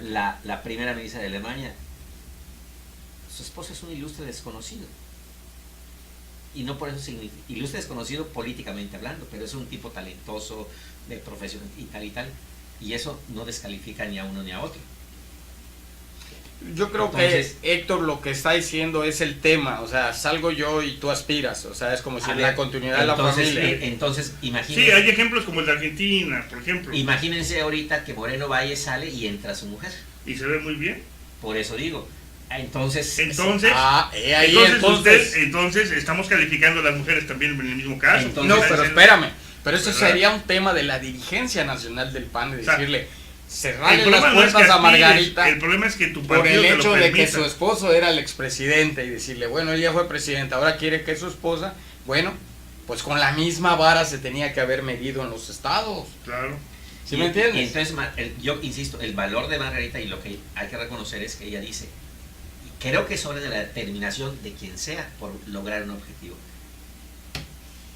la primera ministra de Alemania, su esposo es un ilustre desconocido. Y no por eso significa ilustre desconocido políticamente hablando, pero es un tipo talentoso, de profesión y tal y tal. Y eso no descalifica ni a uno ni a otro. Yo creo que Héctor lo que está diciendo es el tema, o sea, salgo yo y tú aspiras, o sea, es como si la continuidad de la familia. Entonces, imagínense. Sí, hay ejemplos como el de Argentina, por ejemplo. Imagínense ahorita que Moreno Valle sale y entra su mujer. Y se ve muy bien. Por eso digo. Entonces estamos calificando a las mujeres también en el mismo caso. No, pero espérame, pero eso sería un tema de la dirigencia nacional del PAN, de decirle, cerrarle las puertas a Margarita. El problema es que tu por el hecho de que su esposo era el expresidente, y decirle, bueno, ella fue presidenta, ahora quiere que su esposa, bueno, pues con la misma vara se tenía que haber medido en los estados. Claro. ¿Sí me entiendes? Y entonces, yo insisto, el valor de Margarita, y lo que hay que reconocer es que ella dice: creo que es hora de la determinación de quien sea por lograr un objetivo.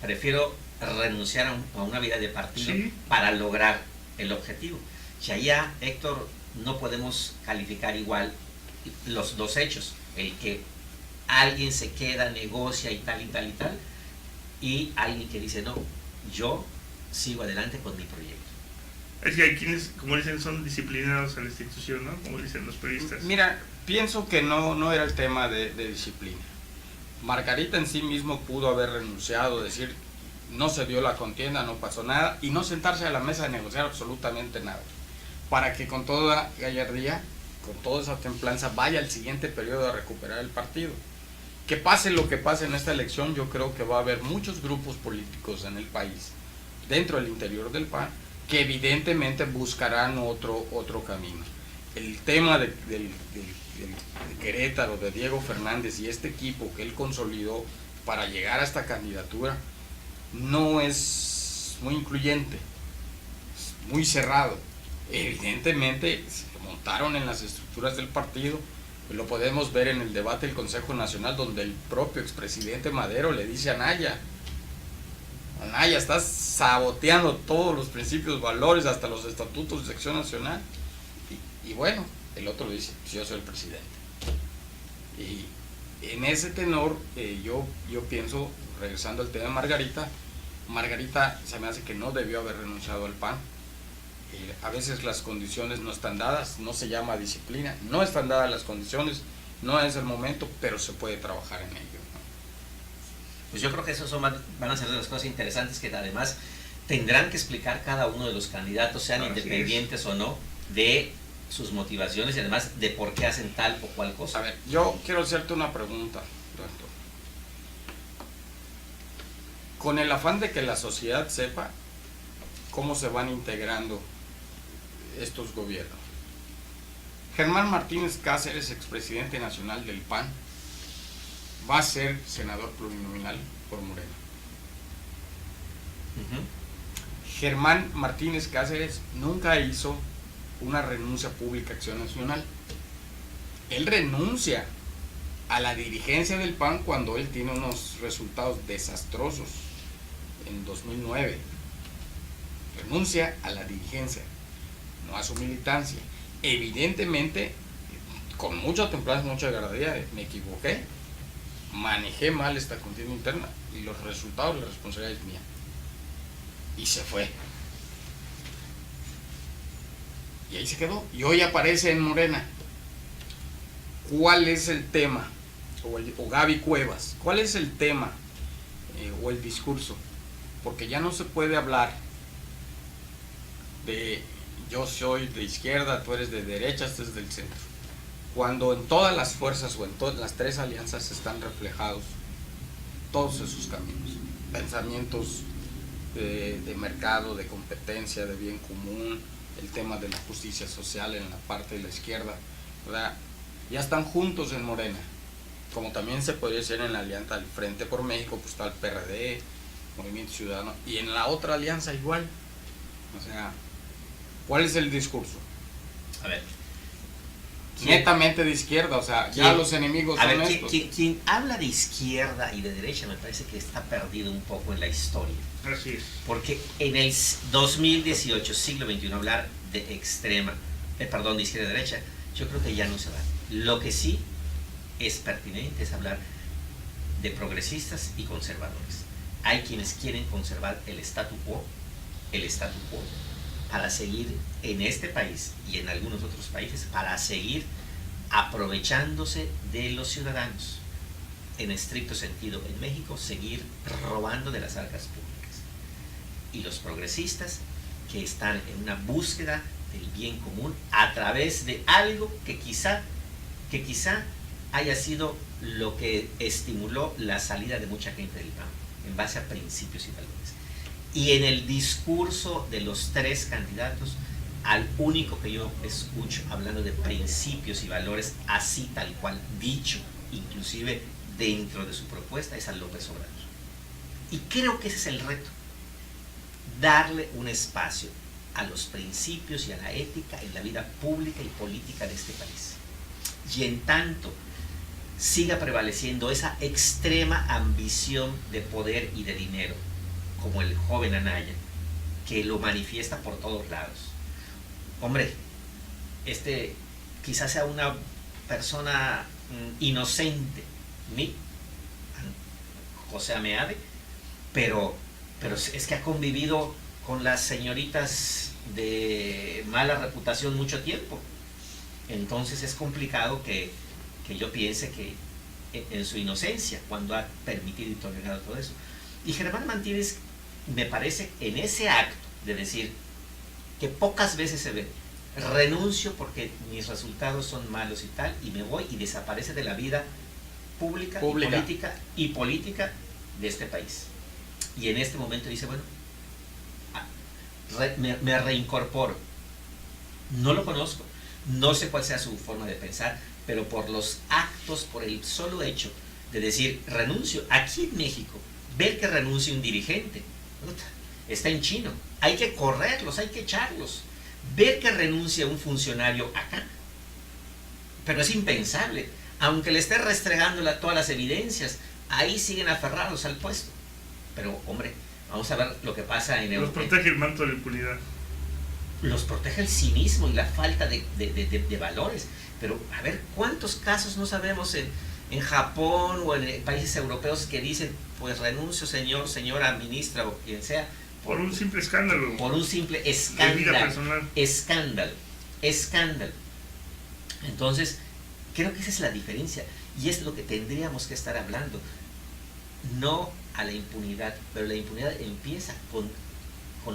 Prefiero renunciar a una vida de partido, sí, para lograr el objetivo. Y allá, Héctor, no podemos calificar igual los dos hechos. El que alguien se queda, negocia y tal y tal y tal, y alguien que dice: no, yo sigo adelante con mi proyecto. Es que hay quienes, como dicen, son disciplinados a la institución, ¿no? Como dicen los periodistas. Mira, pienso que no era el tema de disciplina. Margarita en sí mismo pudo haber renunciado, decir, no se dio la contienda, no pasó nada, y no sentarse a la mesa de negociar absolutamente nada, para que con toda gallardía, con toda esa templanza, vaya al siguiente periodo a recuperar el partido. Que pase lo que pase en esta elección, yo creo que va a haber muchos grupos políticos en el país, dentro del interior del PAN, que evidentemente buscarán otro camino. el tema de Querétaro, de Diego Fernández y este equipo que él consolidó para llegar a esta candidatura no es muy incluyente, es muy cerrado. Evidentemente se montaron en las estructuras del partido, lo podemos ver en el debate del Consejo Nacional, donde el propio expresidente Madero le dice a Anaya, estás saboteando todos los principios, valores, hasta los estatutos de Acción Nacional. Y bueno, el otro dice, pues yo soy el presidente. Y en ese tenor, yo pienso, regresando al tema de Margarita se me hace que no debió haber renunciado al PAN. A veces las condiciones no están dadas, no se llama disciplina, no están dadas las condiciones, no es el momento, pero se puede trabajar en ello, ¿no? Pues yo creo que esos van a ser de las cosas interesantes que además tendrán que explicar cada uno de los candidatos, sean independientes o no, de sus motivaciones y además de por qué hacen tal o cual cosa. A ver, yo quiero hacerte una pregunta, doctor. Con el afán de que la sociedad sepa cómo se van integrando estos gobiernos. Germán Martínez Cáceres, expresidente nacional del PAN, va a ser senador plurinominal por Morena. Germán Martínez Cáceres nunca hizo una renuncia pública a Acción Nacional. Él renuncia a la dirigencia del PAN cuando él tiene unos resultados desastrosos en 2009. Renuncia a la dirigencia, no a su militancia. Evidentemente, con mucha templanza, mucha garantía, me equivoqué, manejé mal esta contienda interna y los resultados, la responsabilidad es mía. Y se fue. Y ahí se quedó. Y hoy aparece en Morena. ¿Cuál es el tema? O Gaby Cuevas, ¿cuál es el tema o el discurso? Porque ya no se puede hablar de yo soy de izquierda, tú eres de derecha, tú eres del centro. Cuando en todas las fuerzas o en todas las tres alianzas están reflejados todos esos caminos, pensamientos de mercado, de competencia, de bien común, el tema de la justicia social en la parte de la izquierda, ¿verdad? Ya están juntos en Morena, como también se podría decir en la alianza del Frente por México, pues está el PRD, Movimiento Ciudadano, y en la otra alianza igual. O sea, ¿cuál es el discurso? A ver, netamente de izquierda, o sea, ya los enemigos son estos. Quien habla de izquierda y de derecha me parece que está perdido un poco en la historia. Así es. Porque en el 2018, siglo XXI, hablar de de izquierda y derecha, yo creo que ya no se va. Lo que sí es pertinente es hablar de progresistas y conservadores. Hay quienes quieren conservar el statu quo, para seguir en este país y en algunos otros países, para seguir aprovechándose de los ciudadanos. En estricto sentido, en México, seguir robando de las arcas públicas. Y los progresistas que están en una búsqueda del bien común a través de algo que quizá haya sido lo que estimuló la salida de mucha gente del PAN, en base a principios y valores. Y en el discurso de los tres candidatos, al único que yo escucho hablando de principios y valores así tal cual, dicho inclusive dentro de su propuesta, es a López Obrador. Y creo que ese es el reto, darle un espacio a los principios y a la ética en la vida pública y política de este país. Y en tanto siga prevaleciendo esa extrema ambición de poder y de dinero, como el joven Anaya, que lo manifiesta por todos lados. Hombre, quizás sea una persona inocente, ni José Ameade, pero es que ha convivido con las señoritas de mala reputación mucho tiempo. Entonces es complicado que yo piense que en su inocencia, cuando ha permitido y tolerado todo eso. Y Germán Martínez, me parece, en ese acto de decir que pocas veces se ve, renuncio porque mis resultados son malos y tal, y me voy, y desaparece de la vida pública. Y política de este país. Y en este momento dice, bueno, me reincorporo. No lo conozco, no sé cuál sea su forma de pensar, pero por los actos, por el solo hecho de decir renuncio, aquí en México, ver que renuncie un dirigente, está en chino, hay que correrlos, hay que echarlos, ver que renuncia un funcionario acá, pero es impensable, aunque le esté restregando todas las evidencias, ahí siguen aferrados al puesto. Pero hombre, vamos a ver lo que pasa en Los protege el manto de la impunidad. Los protege el cinismo y la falta de valores. Pero a ver, ¿cuántos casos no sabemos en Japón o en países europeos que dicen, pues renuncio señor, señora ministra o quien sea? Por un simple escándalo. Por un simple De vida escándalo. personal. Escándalo. Entonces, creo que esa es la diferencia. Y es lo que tendríamos que estar hablando. No a la impunidad, pero la impunidad empieza con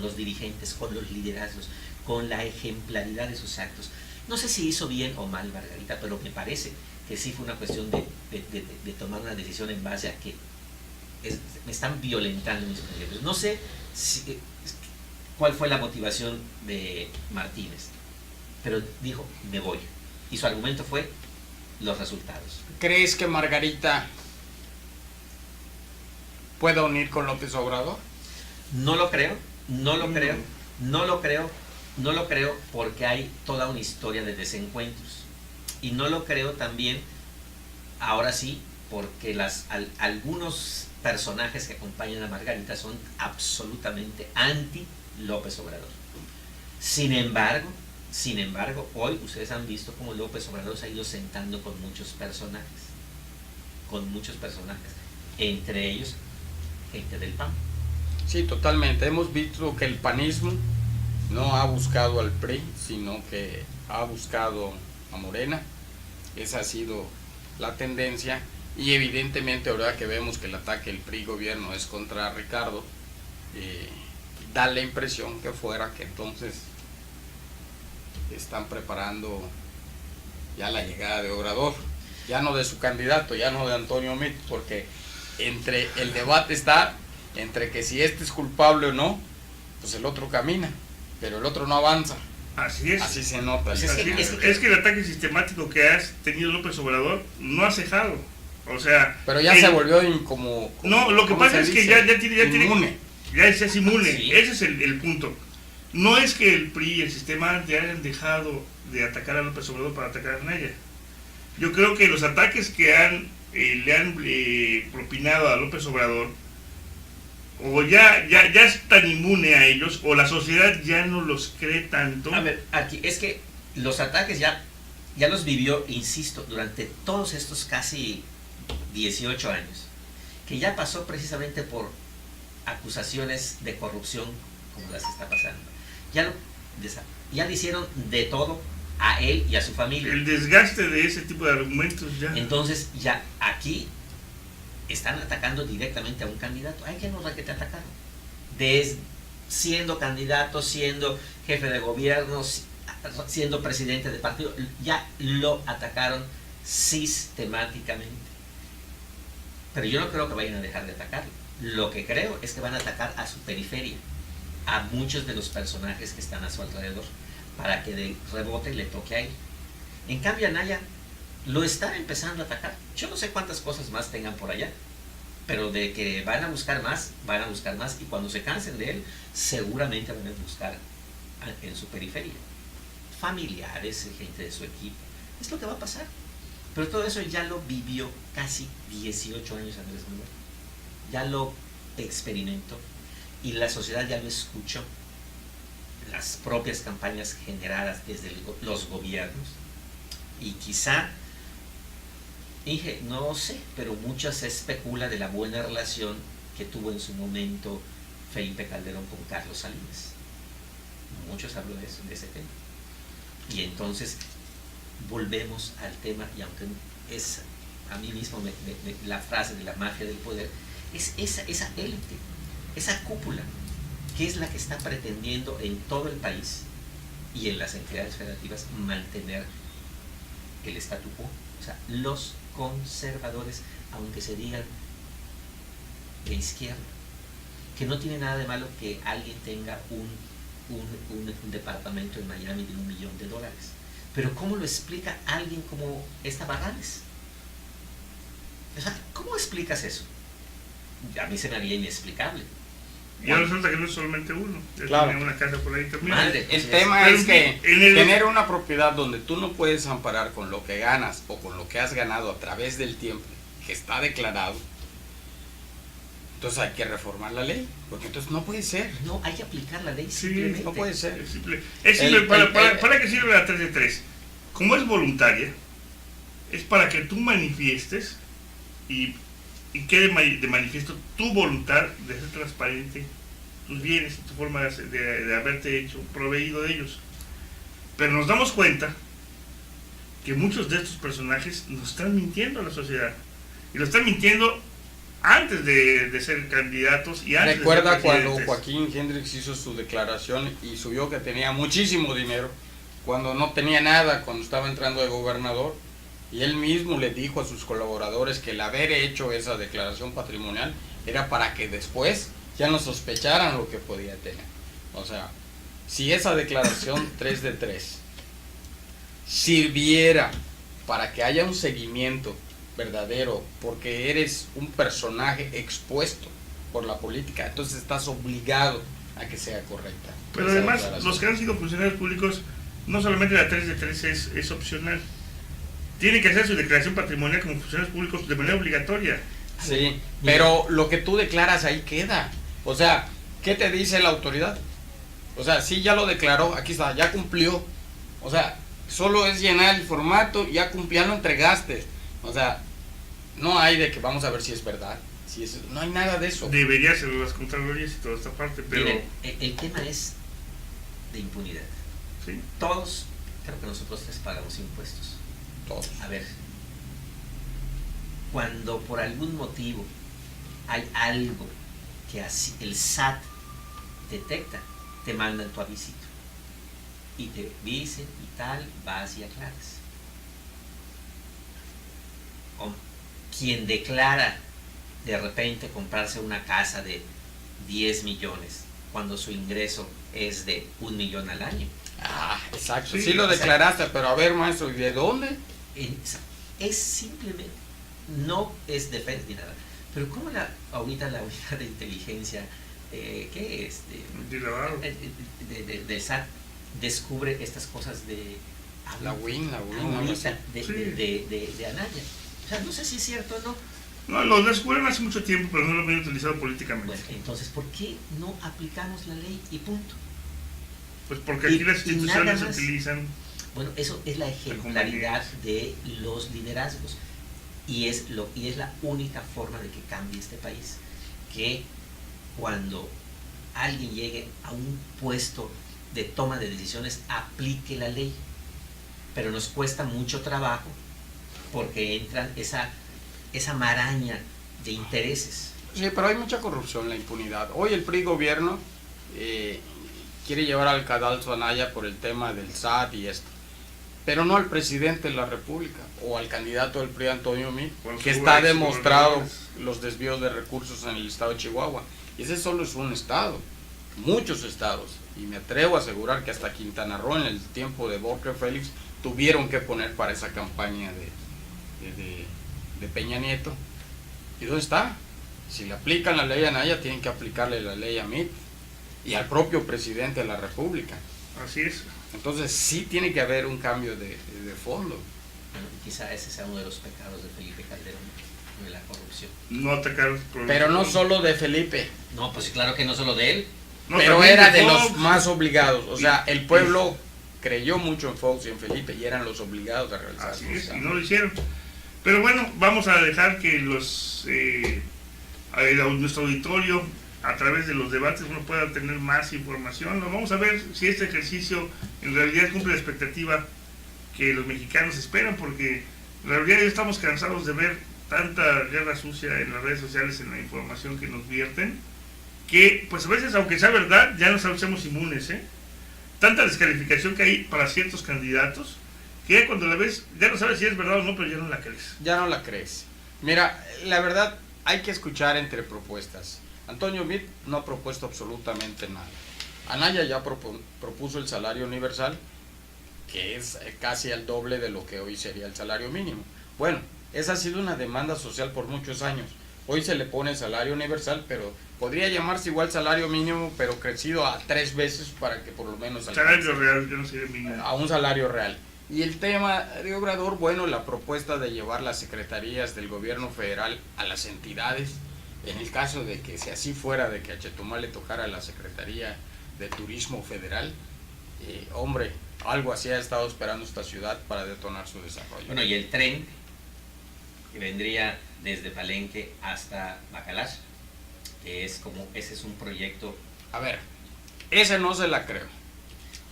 los dirigentes, con los liderazgos, con la ejemplaridad de sus actos. No sé si hizo bien o mal Margarita, pero me parece que sí fue una cuestión de tomar una decisión en base a que me están violentando mis privilegios. No sé cuál fue la motivación de Martínez, pero dijo, me voy. Y su argumento fue los resultados. ¿Crees que Margarita pueda unir con López Obrador? No lo creo, porque hay toda una historia de desencuentros. Y no lo creo también, ahora sí, porque algunos personajes que acompañan a Margarita son absolutamente anti López Obrador. Sin embargo, hoy ustedes han visto cómo López Obrador se ha ido sentando con muchos personajes, entre ellos gente del PAN. Sí, totalmente. Hemos visto que el panismo no ha buscado al PRI, sino que ha buscado a Morena. Esa ha sido la tendencia, y evidentemente ahora que vemos que el ataque del PRI gobierno es contra Ricardo, da la impresión que entonces están preparando ya la llegada de Obrador, ya no de su candidato, ya no de Antonio Meade, porque entre el debate está entre que si este es culpable o no, pues el otro camina, pero el otro no avanza. Así es. Así se nota. Es que el ataque sistemático que ha tenido López Obrador no ha cejado. O sea, pero ya se volvió como no, lo que pasa es que ya tiene inmune. Ya es inmune. Sí. Ese es el punto. No es que el PRI y el sistema ya hayan dejado de atacar a López Obrador para atacar a Naya. Yo creo que los ataques que le han propinado a López Obrador, o ya es tan inmune a ellos, o la sociedad ya no los cree tanto. A ver, aquí es que los ataques ya los vivió, insisto, durante todos estos casi 18 años, que ya pasó precisamente por acusaciones de corrupción como las que está pasando. Ya le hicieron de todo a él y a su familia. El desgaste de ese tipo de argumentos ya. Entonces ya aquí están atacando directamente a un candidato. ¿Ay, qué nos que te atacaron? Siendo candidato, siendo jefe de gobierno, siendo presidente de partido, ya lo atacaron sistemáticamente. Pero yo no creo que vayan a dejar de atacarlo. Lo que creo es que van a atacar a su periferia, a muchos de los personajes que están a su alrededor, para que de rebote le toque a él. En cambio, Anaya lo está empezando a atacar. Yo no sé cuántas cosas más tengan por allá, pero de que van a buscar más, y cuando se cansen de él, seguramente van a buscar en su periferia familiares, gente de su equipo. Es lo que va a pasar. Pero todo eso ya lo vivió casi 18 años Andrés Manuel. Ya lo experimentó y la sociedad ya lo escuchó. Las propias campañas generadas desde los gobiernos, y quizá, no sé, pero mucho se especula de la buena relación que tuvo en su momento Felipe Calderón con Carlos Salinas. Muchos hablan de ese tema. Y entonces volvemos al tema, y aunque es a mí mismo la frase de la mafia del poder, es esa élite, esa cúpula, que es la que está pretendiendo en todo el país y en las entidades federativas mantener el statu quo. O sea, los conservadores, aunque se digan de izquierda, que no tiene nada de malo que alguien tenga un departamento en Miami de $1 millón. Pero ¿cómo lo explica alguien como esta Barrales? O sea, ¿cómo explicas eso? A mí se me haría inexplicable. Y ahora resulta que no es solamente uno, ya Claro. tiene una casa por ahí también. Madre, El tema Pero es que en el- tener una propiedad donde tú no puedes amparar con lo que ganas o con lo que has ganado a través del tiempo, que está declarado, entonces hay que reformar la ley, porque entonces no puede ser. no, hay que aplicar la ley Sí, simplemente. No puede ser. Es simple. ¿Para qué sirve la 3 de 3? Como es voluntaria, es para que tú manifiestes y quede de manifiesto tu voluntad de ser transparente, tus bienes y tu forma de haberte hecho proveído de ellos. Pero nos damos cuenta que muchos de estos personajes nos están mintiendo a la sociedad. Y lo están mintiendo antes de ser candidatos y antes Recuerda de ser cuando presidentes. Joaquín Hendrix hizo su declaración y subió que tenía muchísimo dinero, cuando no tenía nada, cuando estaba entrando de gobernador, y él mismo le dijo a sus colaboradores que el haber hecho esa declaración patrimonial era para que después ya no sospecharan lo que podía tener. O sea, si esa declaración 3 de 3 sirviera para que haya un seguimiento verdadero, porque eres un personaje expuesto por la política, entonces estás obligado a que sea correcta. Pero esa además, declaración. los que han sido funcionarios públicos, no solamente la 3 de 3 es opcional. Tienen que hacer su declaración patrimonial como funcionarios públicos de manera obligatoria. Sí, pero lo que tú declaras ahí queda. O sea, ¿qué te dice la autoridad? O sea, sí, ya lo declaró, aquí está, ya cumplió. O sea, solo es llenar el formato, ya cumplió, ya lo entregaste. O sea, no hay de que vamos a ver si es verdad. Si es, no hay nada de eso. Debería ser las contralorías y toda esta parte, pero Miren, el tema es de impunidad. sí. Todos, creo que nosotros tres pagamos impuestos. Todos. A ver, cuando por algún motivo hay algo que así el SAT detecta, te mandan tu avisito y te dicen y tal, vas y aclaras. O quien declara de repente comprarse una casa de 10 millones cuando su ingreso es de 1 millón al año. Ah, exacto. Sí, Sí lo declaraste, pero a ver, maestro, ¿y de dónde? Es simplemente, no es defensa ni nada. Pero ¿cómo ahorita la unidad de inteligencia, ¿qué es? Del SAT descubre estas cosas de La WIN, ahorita, Sí. de Anaya. O sea, no sé si es cierto o no. No, lo descubrieron hace mucho tiempo, pero no lo habían utilizado políticamente. Bueno, entonces, ¿por qué no aplicamos la ley y punto? Pues porque aquí las y nada instituciones más. utilizan. Bueno, eso es la ejemplaridad de los liderazgos y es la única forma de que cambie este país, que cuando alguien llegue a un puesto de toma de decisiones aplique la ley, pero nos cuesta mucho trabajo porque entran esa maraña de intereses. Sí, pero hay mucha corrupción, la impunidad. Hoy el PRI gobierno quiere llevar al cadalso Anaya por el tema del SAT y esto, pero no al presidente de la República o al candidato del PRI, Antonio Meade, que está demostrado los desvíos de recursos en el estado de Chihuahua. Y ese solo es un estado, muchos estados, y me atrevo a asegurar que hasta Quintana Roo en el tiempo de Borges Félix tuvieron que poner para esa campaña de Peña Nieto. ¿Y dónde está? Si le aplican la ley a Anaya, tienen que aplicarle la ley a Meade y al propio presidente de la República. Así es. Entonces sí tiene que haber un cambio de fondo. Bueno, quizá ese sea uno de los pecados de Felipe Calderón, de la corrupción. No atacar. Pero no solo de Felipe. No, pues claro que no solo de él. No, pero también era de Fox. los más obligados. O sea, el pueblo creyó mucho en Fox y en Felipe y eran los obligados a realizar. Así es, y no lo hicieron. Pero bueno, vamos a dejar que nuestro auditorio, a través de los debates, uno pueda tener más información. Vamos a ver si este ejercicio en realidad cumple la expectativa que los mexicanos esperan, porque en realidad ya estamos cansados de ver tanta guerra sucia en las redes sociales, en la información que nos vierten, que pues a veces, aunque sea verdad, ya nos hacemos inmunes, tanta descalificación que hay para ciertos candidatos, que ya cuando la ves, ya no sabes si es verdad o no, pero ya no la crees. Ya no la crees. Mira, la verdad, hay que escuchar entre propuestas. Antonio Meade no ha propuesto absolutamente nada. Anaya ya propuso el salario universal, que es casi al doble de lo que hoy sería el salario mínimo. Bueno, esa ha sido una demanda social por muchos años. Hoy se le pone salario universal, pero podría llamarse igual salario mínimo, pero crecido a 3 veces para que por lo menos salario real, yo no sé, mínimo. A un salario real. Y el tema de Obrador, bueno, la propuesta de llevar las secretarías del gobierno federal a las entidades, en el caso de que si así fuera, de que a Chetumal le tocara la Secretaría de Turismo Federal, hombre, algo así ha estado esperando esta ciudad para detonar su desarrollo. Bueno, y el tren que vendría desde Palenque hasta Bacalar, que es como, ese es un proyecto. A ver, ese no se la creo.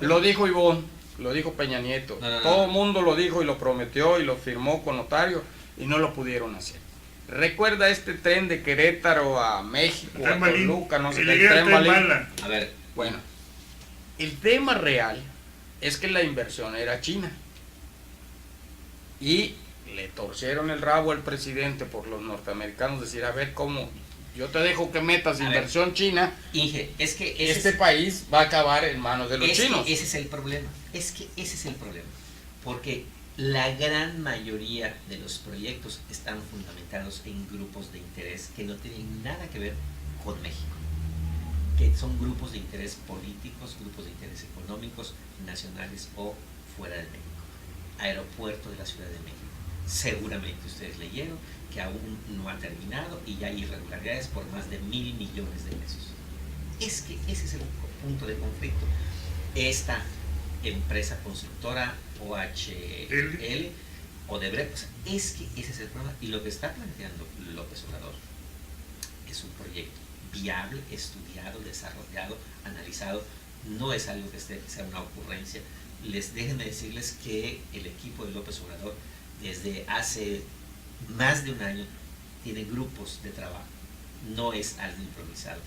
Lo dijo Ivonne, lo dijo Peña Nieto, todo el mundo lo dijo y lo prometió y lo firmó con notario y no lo pudieron hacer. Recuerda este tren de Querétaro a México, a Toluca, no sé qué, el tren Balín. A ver, bueno, el tema real es que la inversión era china y le torcieron el rabo al presidente por los norteamericanos, decir, a ver cómo, yo te dejo que metas inversión china, Inge, es que este país va a acabar en manos de los chinos. Ese es el problema, porque la gran mayoría de los proyectos están fundamentados en grupos de interés que no tienen nada que ver con México, que son grupos de interés políticos, grupos de interés económicos, nacionales o fuera de México. Aeropuerto de la Ciudad de México. Seguramente ustedes leyeron que aún no ha terminado y ya hay irregularidades por más de 1.000 millones de pesos. Es que ese es el punto de conflicto. Esta empresa constructora OHL, Odebrecht, pues, es que ese es el problema. Y lo que está planteando López Obrador es un proyecto viable, estudiado, desarrollado, analizado. No es algo que sea una ocurrencia. Déjenme decirles que el equipo de López Obrador desde hace más de un año tiene grupos de trabajo, no es algo improvisado.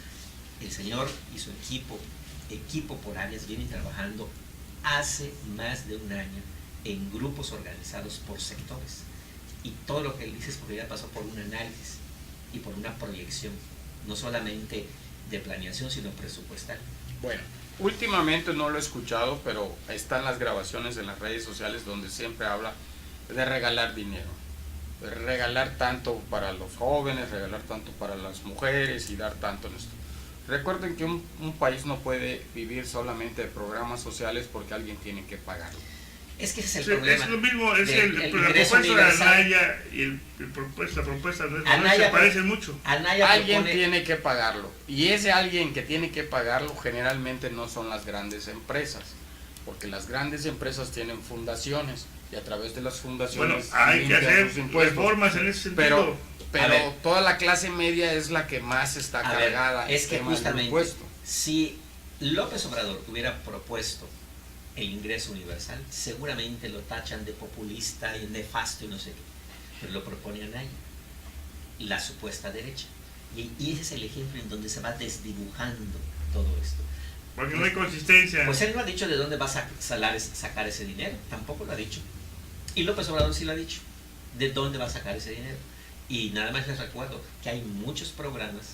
El señor y su equipo por áreas, vienen trabajando hace más de un año en grupos organizados por sectores, y todo lo que él dice es porque ya pasó por un análisis y por una proyección, no solamente de planeación sino presupuestal. Bueno, últimamente no lo he escuchado, pero están las grabaciones en las redes sociales donde siempre habla de regalar dinero, de regalar tanto para los jóvenes, regalar tanto para las mujeres y dar tanto en esto. Recuerden que un país no puede vivir solamente de programas sociales porque alguien tiene que pagarlo. Es que ese es el problema. Es lo mismo, es la propuesta de Anaya y la propuesta de Anaya se parecen mucho. Alguien tiene que pagarlo, y ese alguien que tiene que pagarlo generalmente no son las grandes empresas, porque las grandes empresas tienen fundaciones y a través de las fundaciones hay que hacer reformas en ese sentido. Pero toda la clase media es la que más está cargada. Es que justamente, si López Obrador hubiera propuesto el ingreso universal, seguramente lo tachan de populista y nefasto y no sé qué, pero lo propone Anaya, la supuesta derecha, y ese es el ejemplo en donde se va desdibujando todo esto. Porque no hay consistencia. Pues él no ha dicho de dónde va a sacar ese dinero, tampoco lo ha dicho, y López Obrador sí lo ha dicho, de dónde va a sacar ese dinero. Y nada más les recuerdo que hay muchos programas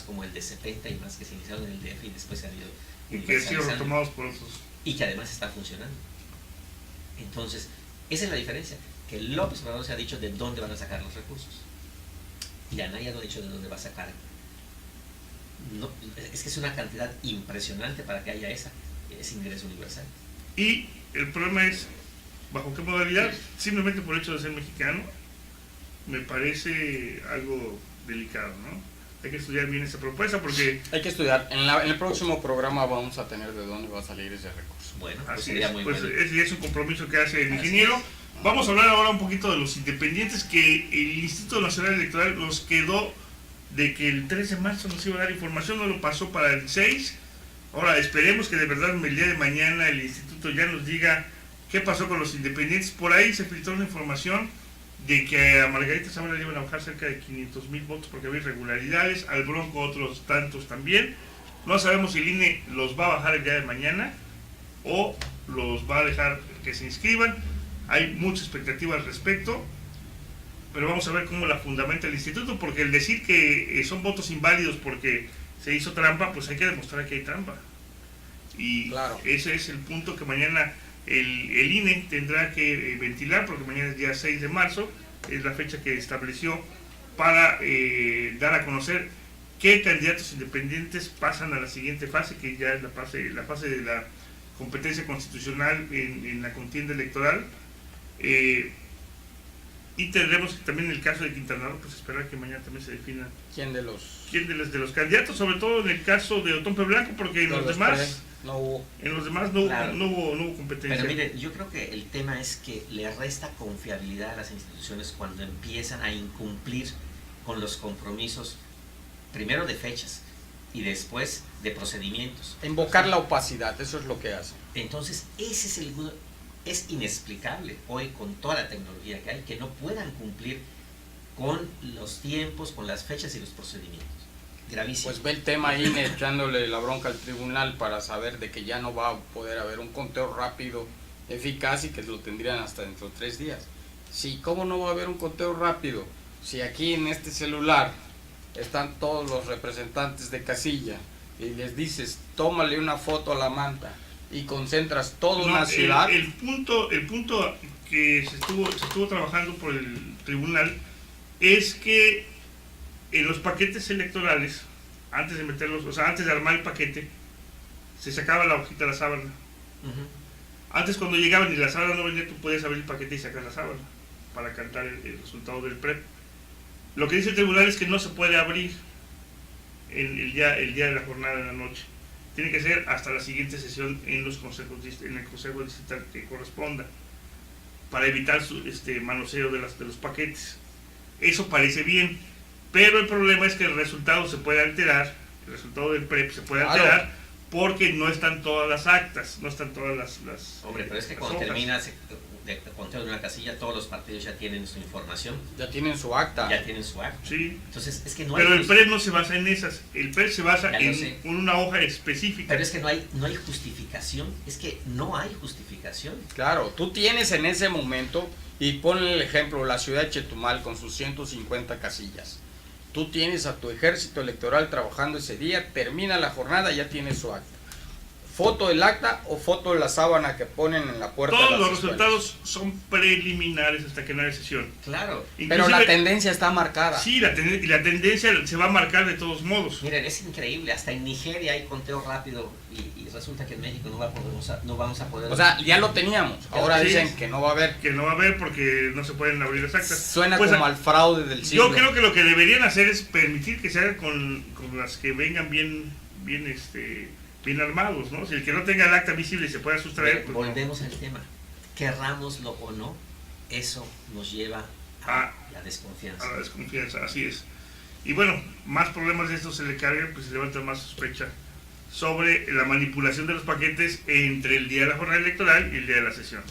como el de 70 y más que se iniciaron en el DF y después se han ido y que han sido retomados por otros, y que además está funcionando. Entonces, esa es la diferencia, que López Obrador se ha dicho de dónde van a sacar los recursos y Anaya no ha dicho de dónde va a sacar. No, es que es una cantidad impresionante para que haya ese ingreso universal. Y el problema es, ¿bajo qué modalidad? Simplemente por el hecho de ser mexicano, me parece algo delicado, ¿no? Hay que estudiar bien esa propuesta porque... Hay que estudiar. En el próximo programa vamos a tener de dónde va a salir ese recurso. Bueno, pues así sería es, muy pues bueno. Es un compromiso que hace el ingeniero. Vamos a hablar ahora un poquito de los independientes, que el Instituto Nacional Electoral nos quedó de que el 3 de marzo nos iba a dar información, no lo pasó para el 6. Ahora esperemos que de verdad el día de mañana el instituto ya nos diga qué pasó con los independientes. Por ahí se filtró una información de que a Margarita Zavala le iban a bajar cerca de 500,000 votos porque había irregularidades, al Bronco otros tantos también. No sabemos si el INE los va a bajar el día de mañana o los va a dejar que se inscriban. Hay mucha expectativa al respecto, pero vamos a ver cómo la fundamenta el instituto, porque el decir que son votos inválidos porque se hizo trampa, pues hay que demostrar que hay trampa. Y claro, ese es el punto que mañana el INE tendrá que ventilar, porque mañana es día 6 de marzo, es la fecha que estableció para dar a conocer qué candidatos independientes pasan a la siguiente fase, que ya es la fase de la competencia constitucional en la contienda electoral. Y tendremos también el caso de Quintana Roo, pues esperar que mañana también se defina ¿Quién de los candidatos, sobre todo en el caso de Otompe Blanco, porque en los demás no hubo? En los demás Claro. no hubo competencia. Pero mire, yo creo que el tema es que le resta confiabilidad a las instituciones cuando empiezan a incumplir con los compromisos, primero de fechas y después de procedimientos. Invocar la opacidad, eso es lo que hace. Entonces, es inexplicable hoy con toda la tecnología que hay que no puedan cumplir con los tiempos, con las fechas y los procedimientos. Gravísimo. Pues ve el tema ahí echándole la bronca al tribunal para saber de que ya no va a poder haber un conteo rápido, eficaz, y que lo tendrían hasta dentro de 3 días. Sí, ¿cómo no va a haber un conteo rápido? Si aquí en este celular están todos los representantes de casilla y les dices, tómale una foto a la manta y concentras toda una ciudad. El punto que se estuvo trabajando por el tribunal es que en los paquetes electorales, antes de meterlos, o sea, antes de armar el paquete, se sacaba la hojita de la sábana. Antes, cuando llegaban y la sábana no venía, tú podías abrir el paquete y sacar la sábana para cantar el resultado del PREP. Lo que dice el tribunal es que no se puede abrir el día de la jornada, en la noche. Tiene que ser hasta la siguiente sesión en el consejo distrital que corresponda, para evitar su manoseo de los paquetes. Eso parece bien, pero el problema es que el resultado se puede alterar, el resultado del PREP se puede alterar, porque no están todas las actas, no están todas las Hombre, pero es que cuando termina de conteo de una casilla, todos los partidos ya tienen su información. Ya tienen su acta. Ya tienen su acta. Sí. Entonces, es que no pero hay... el PREP no se basa en esas, el PREP se basa Ya en una hoja específica. Pero es que no hay justificación, es que no hay justificación. Claro, tú tienes en ese momento, y ponle el ejemplo, la ciudad de Chetumal con sus 150 casillas. Tú tienes a tu ejército electoral trabajando ese día, termina la jornada, ya tienes su acta. Foto del acta o foto de la sábana que ponen en la puerta. Todos de las los escuelas. resultados son preliminares hasta que no haya sesión. Claro. Pero la tendencia está marcada. Sí, la tendencia se va a marcar de todos modos. Miren, es increíble, hasta en Nigeria hay conteo rápido y resulta que en México no vamos a poder... O sea, ya lo teníamos, ahora dicen que no va a haber. Que no va a haber porque no se pueden abrir las actas. Suena pues como al fraude del siglo. Yo creo que lo que deberían hacer es permitir que se haga con las que vengan bien armados, ¿no? Si el que no tenga el acta visible y se pueda sustraer... Pues volvemos al tema, querrámoslo o no, eso nos lleva a la desconfianza. A la desconfianza, así es. Y bueno, más problemas de estos se le cargan, pues se levanta más sospecha sobre la manipulación de los paquetes entre el día de la jornada electoral y el día de la sesión.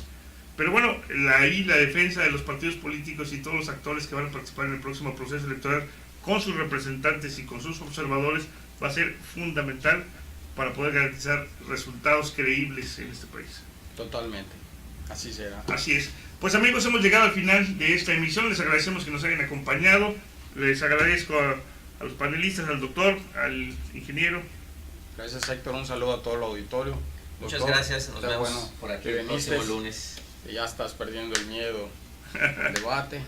Pero bueno, ahí la defensa de los partidos políticos y todos los actores que van a participar en el próximo proceso electoral con sus representantes y con sus observadores va a ser fundamental para poder garantizar resultados creíbles en este país. Totalmente, así será. Así es. Pues amigos, hemos llegado al final de esta emisión, les agradecemos que nos hayan acompañado, les agradezco a los panelistas, al doctor, al ingeniero. Gracias, Héctor, un saludo a todo el auditorio. Muchas Doctor, gracias, nos vemos por aquí el próximo lunes. Y ya estás perdiendo el miedo al debate.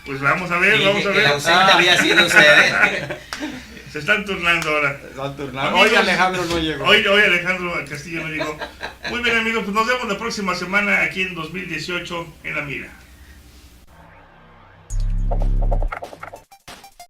Pues vamos a ver, vamos a ver. El ausente había sido usted, Se están turnando ahora. Se están turnando. Hoy Alejandro no llegó. Hoy Alejandro Castillo no llegó. Muy bien, amigos, pues nos vemos la próxima semana aquí en 2018 en La Mira.